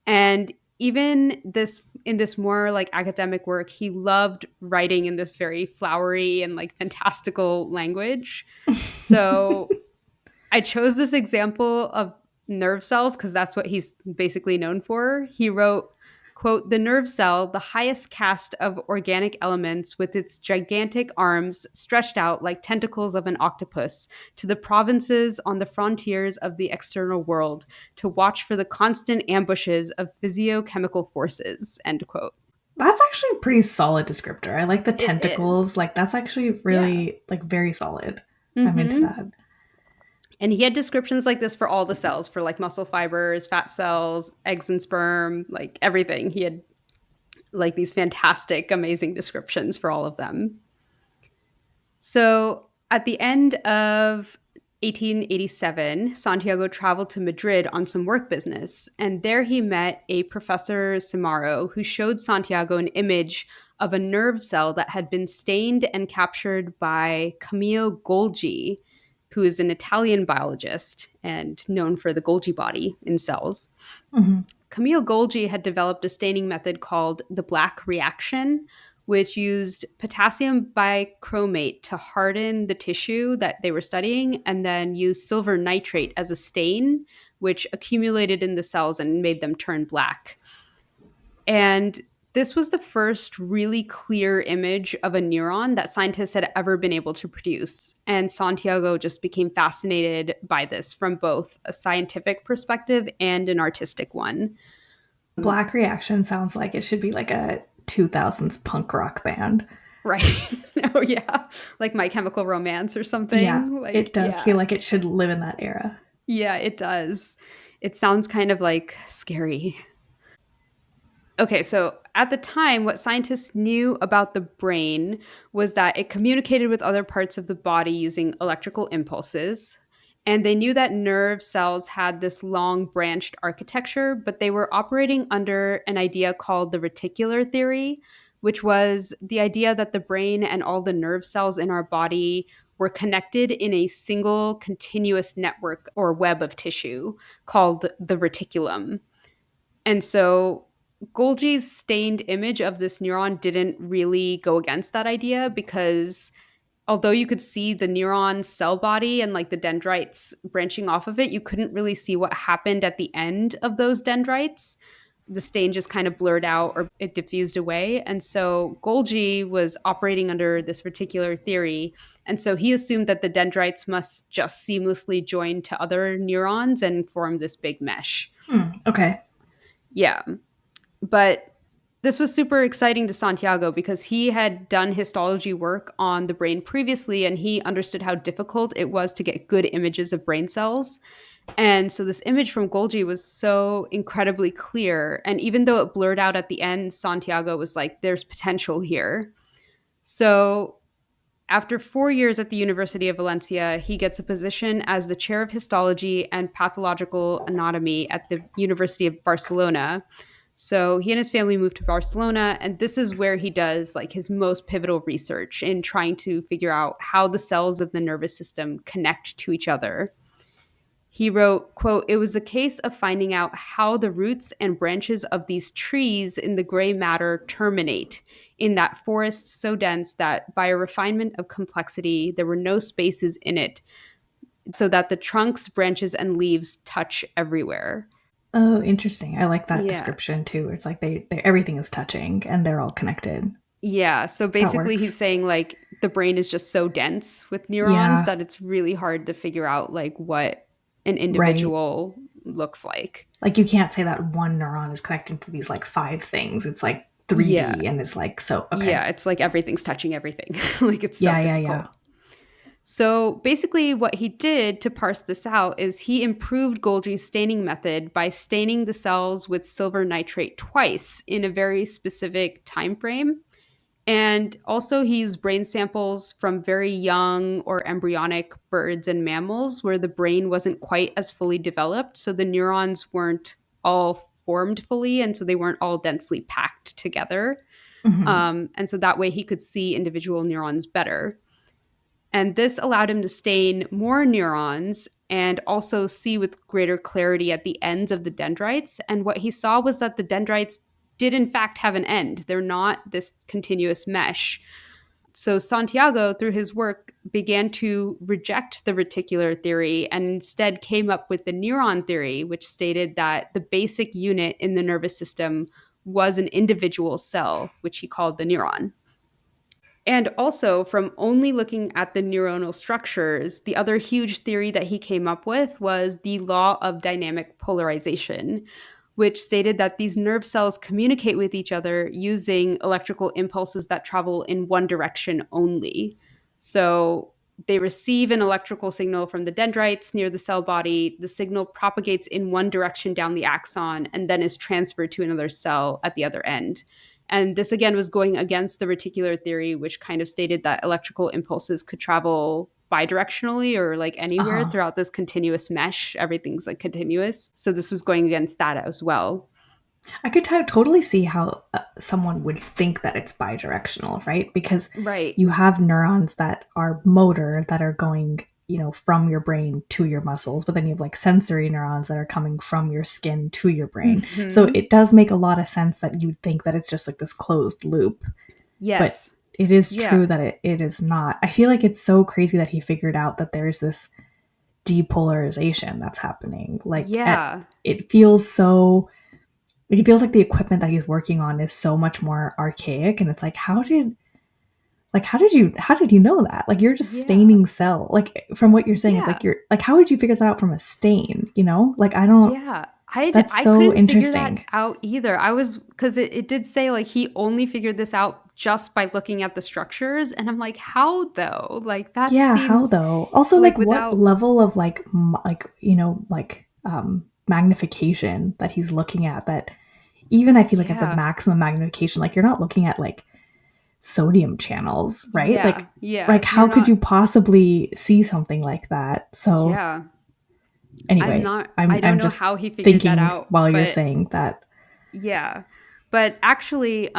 And even this in this more like academic work, he loved writing in this very flowery and like fantastical language. So I chose this example of nerve cells because that's what he's basically known for. He wrote, quote, "The nerve cell, the highest caste of organic elements with its gigantic arms stretched out like tentacles of an octopus to the provinces on the frontiers of the external world to watch for the constant ambushes of physiochemical forces," end quote. That's actually a pretty solid descriptor. I like the It is. tentacles. Like that's actually Yeah. really like very solid. I'm into Mm-hmm. that. And he had descriptions like this for all the cells, for like muscle fibers, fat cells, eggs and sperm, like everything. He had like these fantastic, amazing descriptions for all of them. So at the end of 1887, Santiago traveled to Madrid on some work business, and there he met a Professor Simaro who showed Santiago an image of a nerve cell that had been stained and captured by Camillo Golgi, who is an Italian biologist and known for the Golgi body in cells. Mhm. Camille Golgi had developed a staining method called the black reaction, which used potassium bichromate to harden the tissue that they were studying and then used silver nitrate as a stain, which accumulated in the cells and made them turn black. And this was the first really clear image of a neuron that scientists had ever been able to produce. And Santiago just became fascinated by this from both a scientific perspective and an artistic one. Black Reaction sounds like it should be like a 2000s punk rock band. Right. Oh, yeah. Like My Chemical Romance or Yeah, something. it Like, does feel yeah. like it should live in that era. Yeah, it does. It sounds kind of like scary. Okay, so at the time, what scientists knew about the brain was that it communicated with other parts of the body using electrical impulses. And they knew that nerve cells had this long branched architecture, but they were operating under an idea called the reticular theory, which was the idea that the brain and all the nerve cells in our body were connected in a single continuous network or web of tissue called the reticulum. And so Golgi's stained image of this neuron didn't really go against that idea because although you could see the neuron cell body and like the dendrites branching off of it, you couldn't really see what happened at the end of those dendrites. The stain just kind of blurred out or it diffused away. And so Golgi was operating under this reticular theory. And so he assumed that the dendrites must just seamlessly join to other neurons and form this big mesh. Okay. Yeah. But this was super exciting to Santiago because he had done histology work on the brain previously and he understood how difficult it was to get good images of brain cells. And so this image from Golgi was so incredibly clear. And even though it blurred out at the end, Santiago was like, there's potential here. So after 4 years at the University of Valencia, he gets a position as the chair of histology and pathological anatomy at the University of Barcelona. So he and his family moved to Barcelona, and this is where he does like his most pivotal research in trying to figure out how the cells of the nervous system connect to each other. He wrote, quote, "It was a case of finding out how the roots and branches of these trees in the gray matter terminate in that forest so dense that by a refinement of complexity, there were no spaces in it, so that the trunks, branches, and leaves touch everywhere." Oh, interesting. I like that Yeah. description too. It's like they everything is touching and they're all connected. Yeah. So That basically, he's works. saying like the brain is just so dense with neurons Yeah, that it's really hard to figure out like what an right. individual looks like. Like you can't say that one neuron is connecting to these like five things. It's like Yeah. 3D and it's like so okay. Yeah. It's like everything's touching everything. Like it's so Yeah, yeah, yeah. difficult. So basically, what he did to parse this out is he improved Golgi's staining method by staining the cells with silver nitrate twice in a very specific time frame. And also, he used brain samples from very young or embryonic birds and mammals where the brain wasn't quite as fully developed. So the neurons weren't all formed fully, and so they weren't all densely packed together. Hmm. And so that way he could see individual neurons better. And this allowed him to stain more neurons and also see with greater clarity at the ends of the dendrites. And what he saw was that the dendrites did, in fact, have an end. They're not this continuous mesh. So Santiago, through his work, began to reject the reticular theory and instead came up with the neuron theory, which stated that the basic unit in the nervous system was an individual cell, which he called the neuron. And also, from only looking at the neuronal structures, the other huge theory that he came up with was the law of dynamic polarization, which stated that these nerve cells communicate with each other using electrical impulses that travel in one direction only. So they receive an electrical signal from the dendrites near the cell body. The signal propagates in one direction down the axon and then is transferred to another cell at the other end. And this again was going against the reticular theory, which kind of stated that electrical impulses could travel bidirectionally or like anywhere Uh-huh. throughout this continuous mesh. Everything's like continuous. So this was going against that as well. I could totally see how someone would think that it's bidirectional, right? Because Right. you have neurons that are motor that are going, from your brain to your muscles, but then you have like sensory neurons that are coming from your skin to your brain. So Hmm. it does make a lot of sense that you'd think that it's just like this closed loop, but Yes. it is Yeah. true that it is not. I feel like it's so crazy that he figured out that there's this depolarization that's happening. Yeah. It feels so like it feels like the equipment that he's working on is so much more archaic, and it's like how did you know that? Like you're just Yeah. staining cell. Like from what you're saying, it's Yeah. like you're like how would you figure that out from a stain? Like I don't. Yeah. That's I so couldn't figure that interesting. out either. I was because it did say like he only figured this out just by looking at the structures. And I'm like, how though? Like that Yeah, how seems though? Also, like like what without, level of magnification that he's looking at? That even I feel like at the yeah. maximum magnification, like you're not looking at like sodium channels, right? Yeah. Yeah. Like You're how could not, you possibly see something like that? So yeah. I'm anyway, not, I I'm don't I'm know just how he figured that thinking out, while you're but saying that. yeah. But actually,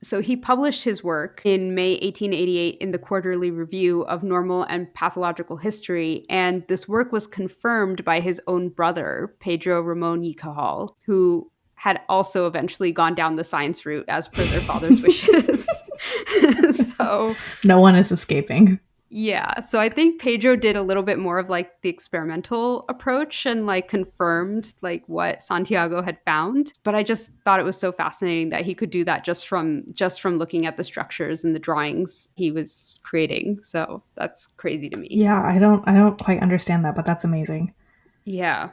so he published his work in May 1888 in the Quarterly Review of Normal and Pathological History, and this work was confirmed by his own brother, Pedro Ramon y Cajal, who had also eventually gone down the science route as per their father's wishes. So No one is escaping. yeah. So I think Pedro did a little bit more of like the experimental approach and like confirmed like what Santiago had found. But I just thought it was so fascinating that he could do that just from looking at the structures and the drawings he was creating. So that's crazy to me. Yeah, I don't quite understand that, but that's amazing. Yeah.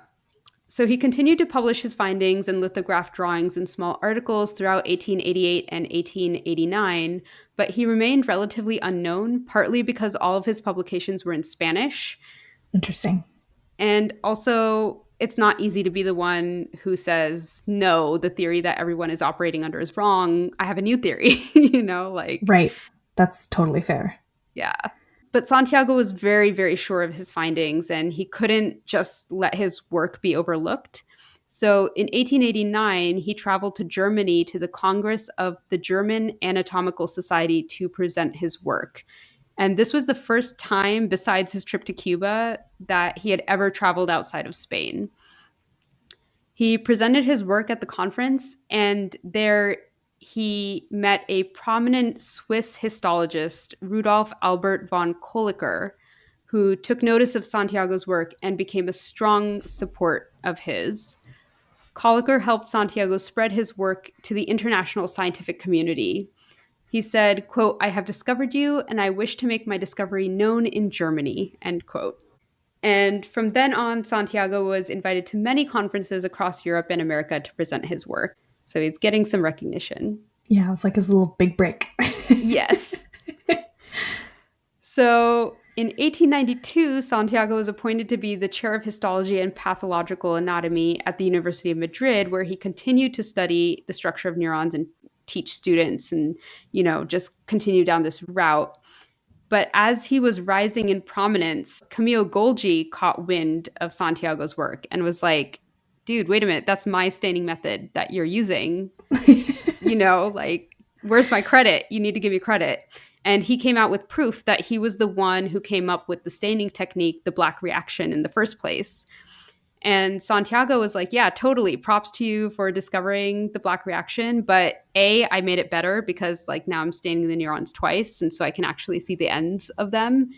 So he continued to publish his findings and lithograph drawings in small articles throughout 1888 and 1889, but he remained relatively unknown, partly because all of his publications were in Spanish. Interesting. And also, it's not easy to be the one who says, no, the theory that everyone is operating under is wrong. I have a new theory, like, Right. That's totally fair. yeah. But Santiago was very, very sure of his findings, and he couldn't just let his work be overlooked. So in 1889, he traveled to Germany to the Congress of the German Anatomical Society to present his work. And this was the first time, besides his trip to Cuba, that he had ever traveled outside of Spain. He presented his work at the conference, and there he met a prominent Swiss histologist, Rudolf Albert von Kolliker, who took notice of Santiago's work and became a strong support of his. Kolliker helped Santiago spread his work to the international scientific community. He said, quote, "I have discovered you and I wish to make my discovery known in Germany," end quote. And from then on, Santiago was invited to many conferences across Europe and America to present his work. So he's getting some recognition. Yeah, it was like his little big break. Yes. So in 1892, Santiago was appointed to be the chair of histology and pathological anatomy at the University of Madrid, where he continued to study the structure of neurons and teach students and, just continue down this route. But as he was rising in prominence, Camille Golgi caught wind of Santiago's work and was like, dude, wait a minute, that's my staining method that you're using. Like, where's my credit? You need to give me credit. And he came out with proof that he was the one who came up with the staining technique, the black reaction, in the first place. And Santiago was like, yeah, totally. Props to you for discovering the black reaction. But A, I made it better because like now I'm staining the neurons twice. And so I can actually see the ends of them.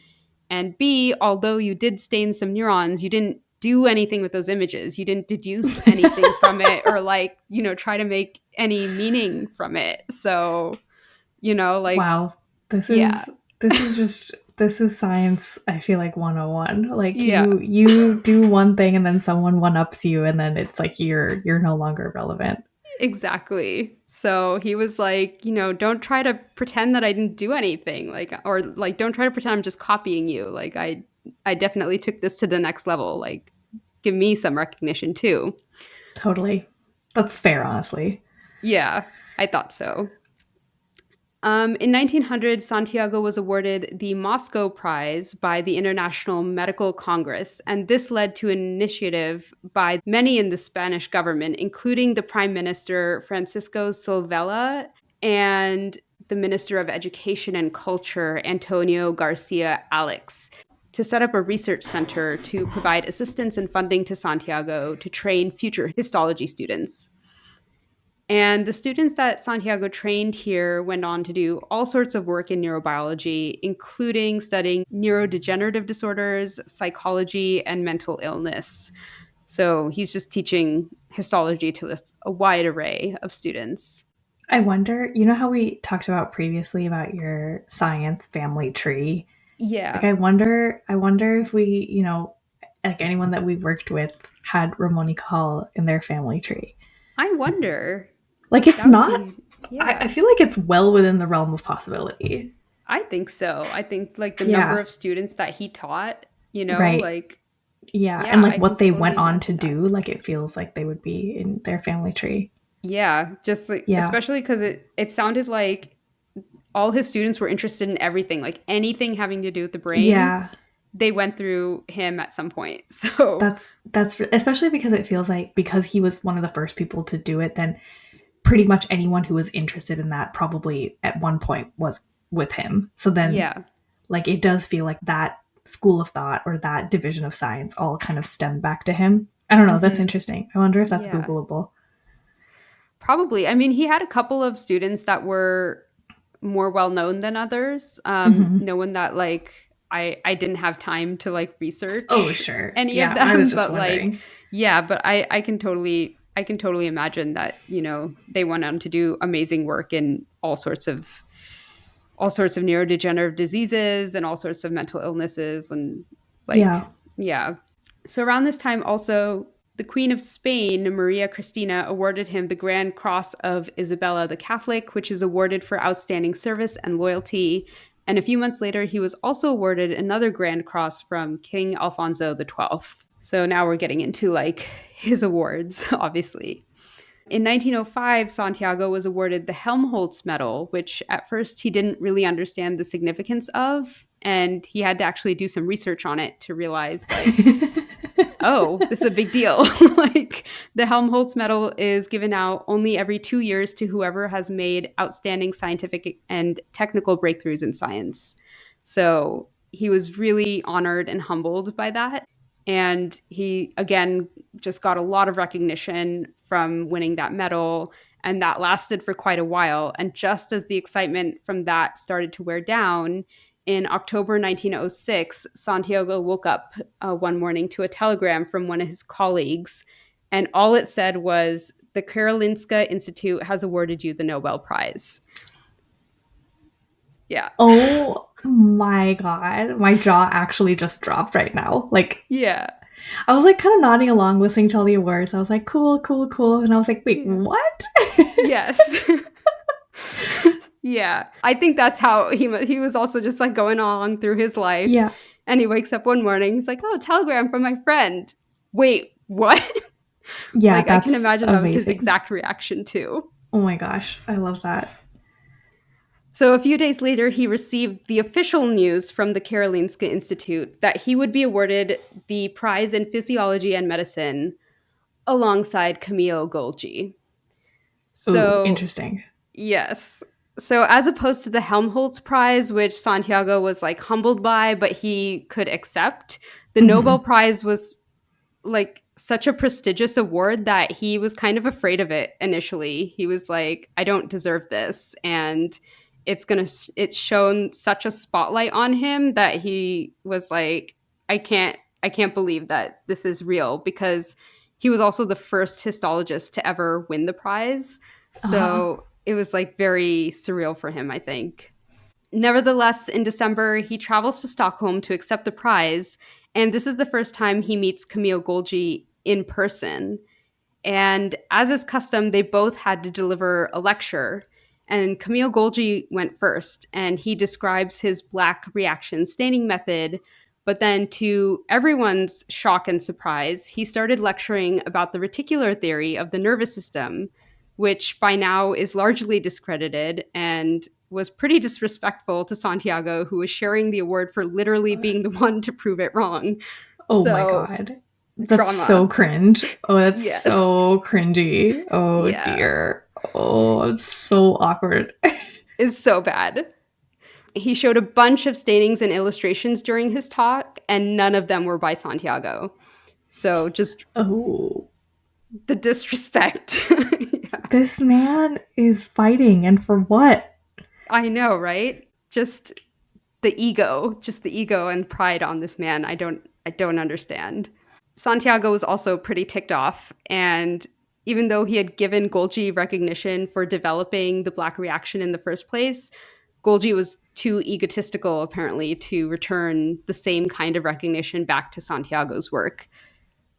And B, although you did stain some neurons, you didn't do anything with those images. You didn't deduce anything from it or try to make any meaning from it. So, like, Wow. This yeah, is this is science, I feel like 101. Like yeah. you do one thing and then someone one ups you and then it's like you're no longer relevant. Exactly. So he was like, don't try to pretend that I didn't do anything, or don't try to pretend I'm just copying you. Like I definitely took this to the next level. Like, give me some recognition too. Totally. That's fair, honestly. Yeah, I thought so. In 1900, Santiago was awarded the Moscow Prize by the International Medical Congress, and this led to an initiative by many in the Spanish government, including the Prime Minister Francisco Silvela and the Minister of Education and Culture, Antonio Garcia Alex, to set up a research center to provide assistance and funding to Santiago to train future histology students. And the students that Santiago trained here went on to do all sorts of work in neurobiology, including studying neurodegenerative disorders, psychology, and mental illness. So he's just teaching histology to a wide array of students. I wonder, you know how we talked about previously about your science family tree? Like Yeah, I wonder if we, like anyone that we worked with had Ramon Cajal in their family tree. I wonder. Like it's That would not be, I yeah, feel like it's well within the realm of possibility. I think so. I think like the number Yeah. of students that he taught, Right. like, Yeah. And yeah, like I can what they totally went on to imagine that. do, like it feels like they would be in their family tree. Yeah, just like Yeah. especially because it sounded like all his students were interested in everything, like anything having to do with the brain, Yeah. they went through him at some point. So That's especially because it feels like because he was one of the first people to do it, then pretty much anyone who was interested in that probably at one point was with him. So then yeah. like it does feel like that school of thought or that division of science all kind of stemmed back to him. I don't know, that's Hmm. interesting. I wonder if that's Yeah. googleable. Probably. I mean, he had a couple of students that were more well known than others. Mhm. No one that like I didn't have time to like Oh, research sure. any of Yeah, I was them, just but like wondering. yeah, but I can totally imagine that, they went on to do amazing work in all sorts of neurodegenerative diseases and all sorts of mental illnesses and like Yeah. yeah. So around this time also the Queen of Spain, Maria Cristina, awarded him the Grand Cross of Isabella the Catholic, which is awarded for outstanding service and loyalty. And a few months later, he was also awarded another Grand Cross from King Alfonso XII. So now we're getting into like his awards, obviously. In 1905, Santiago was awarded the Helmholtz Medal, which at first he didn't really understand the significance of. And he had to actually do some research on it to realize, like, oh, this is a big deal. Like, the Helmholtz Medal is given out only every 2 years to whoever has made outstanding scientific and technical breakthroughs in science. So he was really honored and humbled by that. And he, again, just got a lot of recognition from winning that medal. And that lasted for quite a while. And just as the excitement from that started to wear down, in October 1906, Santiago woke up one morning to a telegram from one of his colleagues. And all it said was, the Karolinska Institute has awarded you the Nobel Prize. Yeah. Oh my god. My jaw actually just dropped right now. Like, Yeah. I was like kind of nodding along, listening to all the awards. I was like, cool, cool, cool. And I was like, wait, Yeah. what? Yes. Yeah. I think that's how he was also just like going along through his life. Yeah. And he wakes up one morning, he's like, "Oh, telegram from my friend." Wait, what? Yeah, Like I can that's imagine that was his amazing. exact reaction too. Oh my gosh. I love that. So a few days later, he received the official news from the Karolinska Institute that he would be awarded the prize in physiology and medicine alongside Camille Golgi. Ooh, So, interesting. yes. So, as opposed to the Helmholtz Prize, which Santiago was like humbled by, but he could accept, the Nobel Hmm. Prize was like such a prestigious award that he was kind of afraid of it initially. He was like, I don't deserve this. And it's shown such a spotlight on him that he was like, I can't believe that this is real, because he was also the first histologist to ever win the prize. Uh-huh. So it was like very surreal for him, I think. Nevertheless, in December, he travels to Stockholm to accept the prize, and this is the first time he meets Camille Golgi in person. And as is custom, they both had to deliver a lecture. And Camille Golgi went first, and he describes his black reaction staining method. But then, to everyone's shock and surprise, he started lecturing about the reticular theory of the nervous system, which by now is largely discredited and was pretty disrespectful to Santiago, who was sharing the award for literally being the one to prove it wrong. Oh my So, god. That's so drama. cringe. Oh, that's Yes. so cringy. Oh Yeah. dear. Oh, it's so awkward. Is so bad. He showed a bunch of stainings and illustrations during his talk, and none of them were by Santiago. So just Oh, the disrespect. Yeah, this man is fighting, and for what? I know, right? Just the ego and pride on this man. I don't understand. Santiago was also pretty ticked off, and even though he had given Golgi recognition for developing the black reaction in the first place, Golgi was too egotistical, apparently, to return the same kind of recognition back to Santiago's work.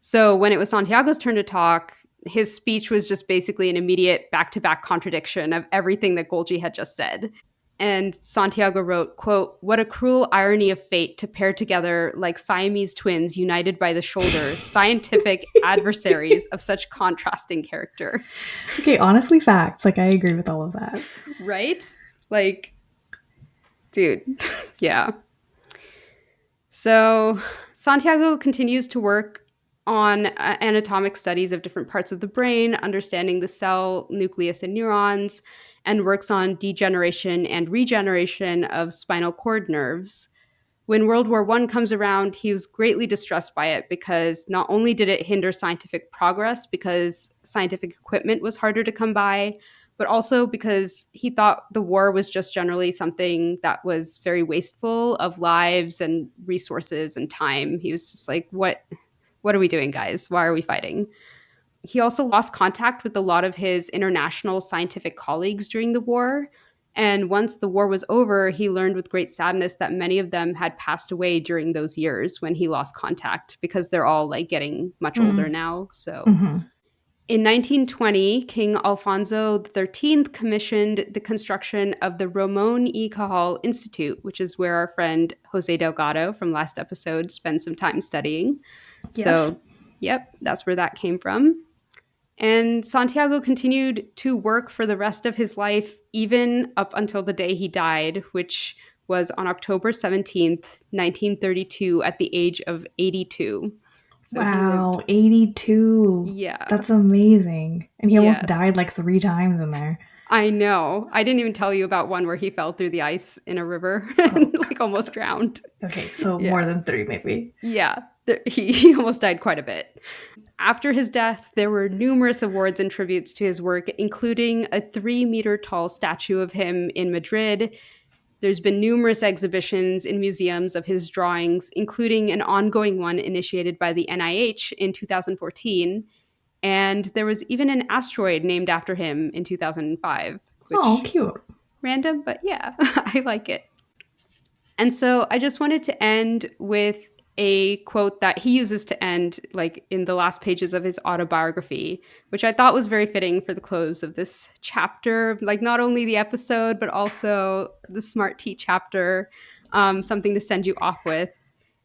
So when it was Santiago's turn to talk, his speech was just basically an immediate back-to-back contradiction of everything that Golgi had just said. And Santiago wrote, quote, "What a cruel irony of fate to pair together like Siamese twins united by the shoulder, scientific adversaries of such contrasting character." Okay, honestly, facts. Like, I agree with all of that. Right? Like, dude, yeah. So Santiago continues to work on anatomic studies of different parts of the brain, understanding the cell nucleus and neurons, and works on degeneration and regeneration of spinal cord nerves. When World War I comes around, he was greatly distressed by it because not only did it hinder scientific progress because scientific equipment was harder to come by, but also because he thought the war was just generally something that was very wasteful of lives and resources and time. He was just like, what are we doing, guys? Why are we fighting? He also lost contact with a lot of his international scientific colleagues during the war. And once the war was over, he learned with great sadness that many of them had passed away during those years when he lost contact, because they're all like getting much older Mm, now. So hmm. in 1920, King Alfonso XIII commissioned the construction of the Ramon y Cajal Institute, which is where our friend Jose Delgado from last episode spent some time studying. Yes. So, yep, that's where that came from. And Santiago continued to work for the rest of his life, even up until the day he died, which was on October 17th, 1932, at the age of 82. So he lived, Wow, 82. yeah, That's amazing. And he almost yes. died like 3 times in there. I know. I didn't even tell you about one where he fell through the ice in a river Oh, and like almost God. drowned. Okay, so more Yeah. than three, maybe. Yeah. He almost died quite a bit. After his death, there were numerous awards and tributes to his work, including a 3-meter tall statue of him in Madrid. There's been numerous exhibitions in museums of his drawings, including an ongoing one initiated by the NIH in 2014. And there was even an asteroid named after him in 2005, Oh, which, cute. random, but yeah, I like it. And so I just wanted to end with a quote that he uses to end, like in the last pages of his autobiography, which I thought was very fitting for the close of this chapter, like not only the episode, but also the Smart Tea chapter, something to send you off with.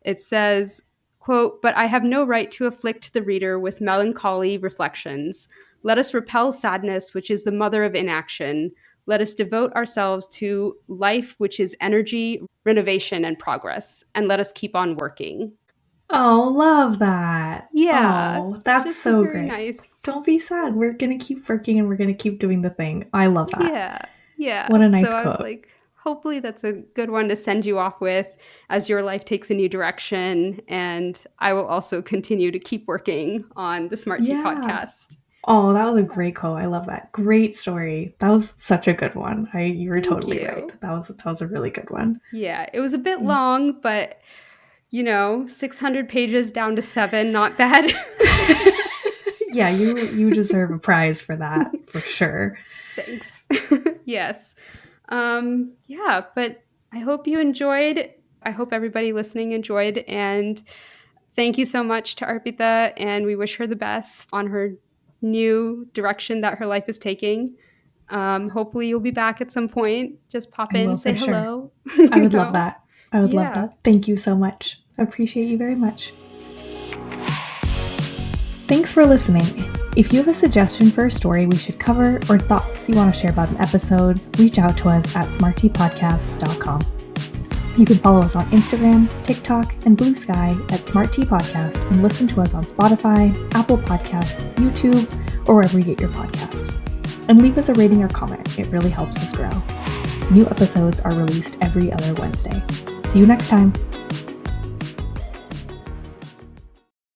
It says, quote, "But I have no right to afflict the reader with melancholy reflections. Let us repel sadness, which is the mother of inaction. Let us devote ourselves to life, which is energy, renovation, and progress. And let us keep on working." Oh, love that. Yeah, Oh, that's just a so very great. nice. Don't be sad. We're going to keep working and we're going to keep doing the thing. I love that. Yeah, yeah. What a So nice I was quote. like, hopefully that's a good one to send you off with as your life takes a new direction. And I will also continue to keep working on the Smart Tea Yeah. podcast. Oh, that was a great quote. I love that. Great story. That was such a good one. You were Thank totally right. you. That was a really good one. Yeah, it was a bit Thank long, but 600 pages down to 7, not bad. Yeah, you deserve a prize for that, for sure. Thanks. Yes. Yeah, but I hope you enjoyed. I hope everybody listening enjoyed. And thank you so much to Arpita. And we wish her the best on her new direction that her life is taking. Hopefully, you'll be back at some point. Just pop I in, will say for sure. hello. I would love that. I would love Yeah. that. Thank you so much. I appreciate you very Yes. much. Thanks for listening. If you have a suggestion for a story we should cover or thoughts you want to share about an episode, reach out to us at smartteapodcast.com. You can follow us on Instagram, TikTok, and Blue Sky at Smart Tea Podcast and listen to us on Spotify, Apple Podcasts, YouTube, or wherever you get your podcasts. And leave us a rating or comment. It really helps us grow. New episodes are released every other Wednesday. See you next time.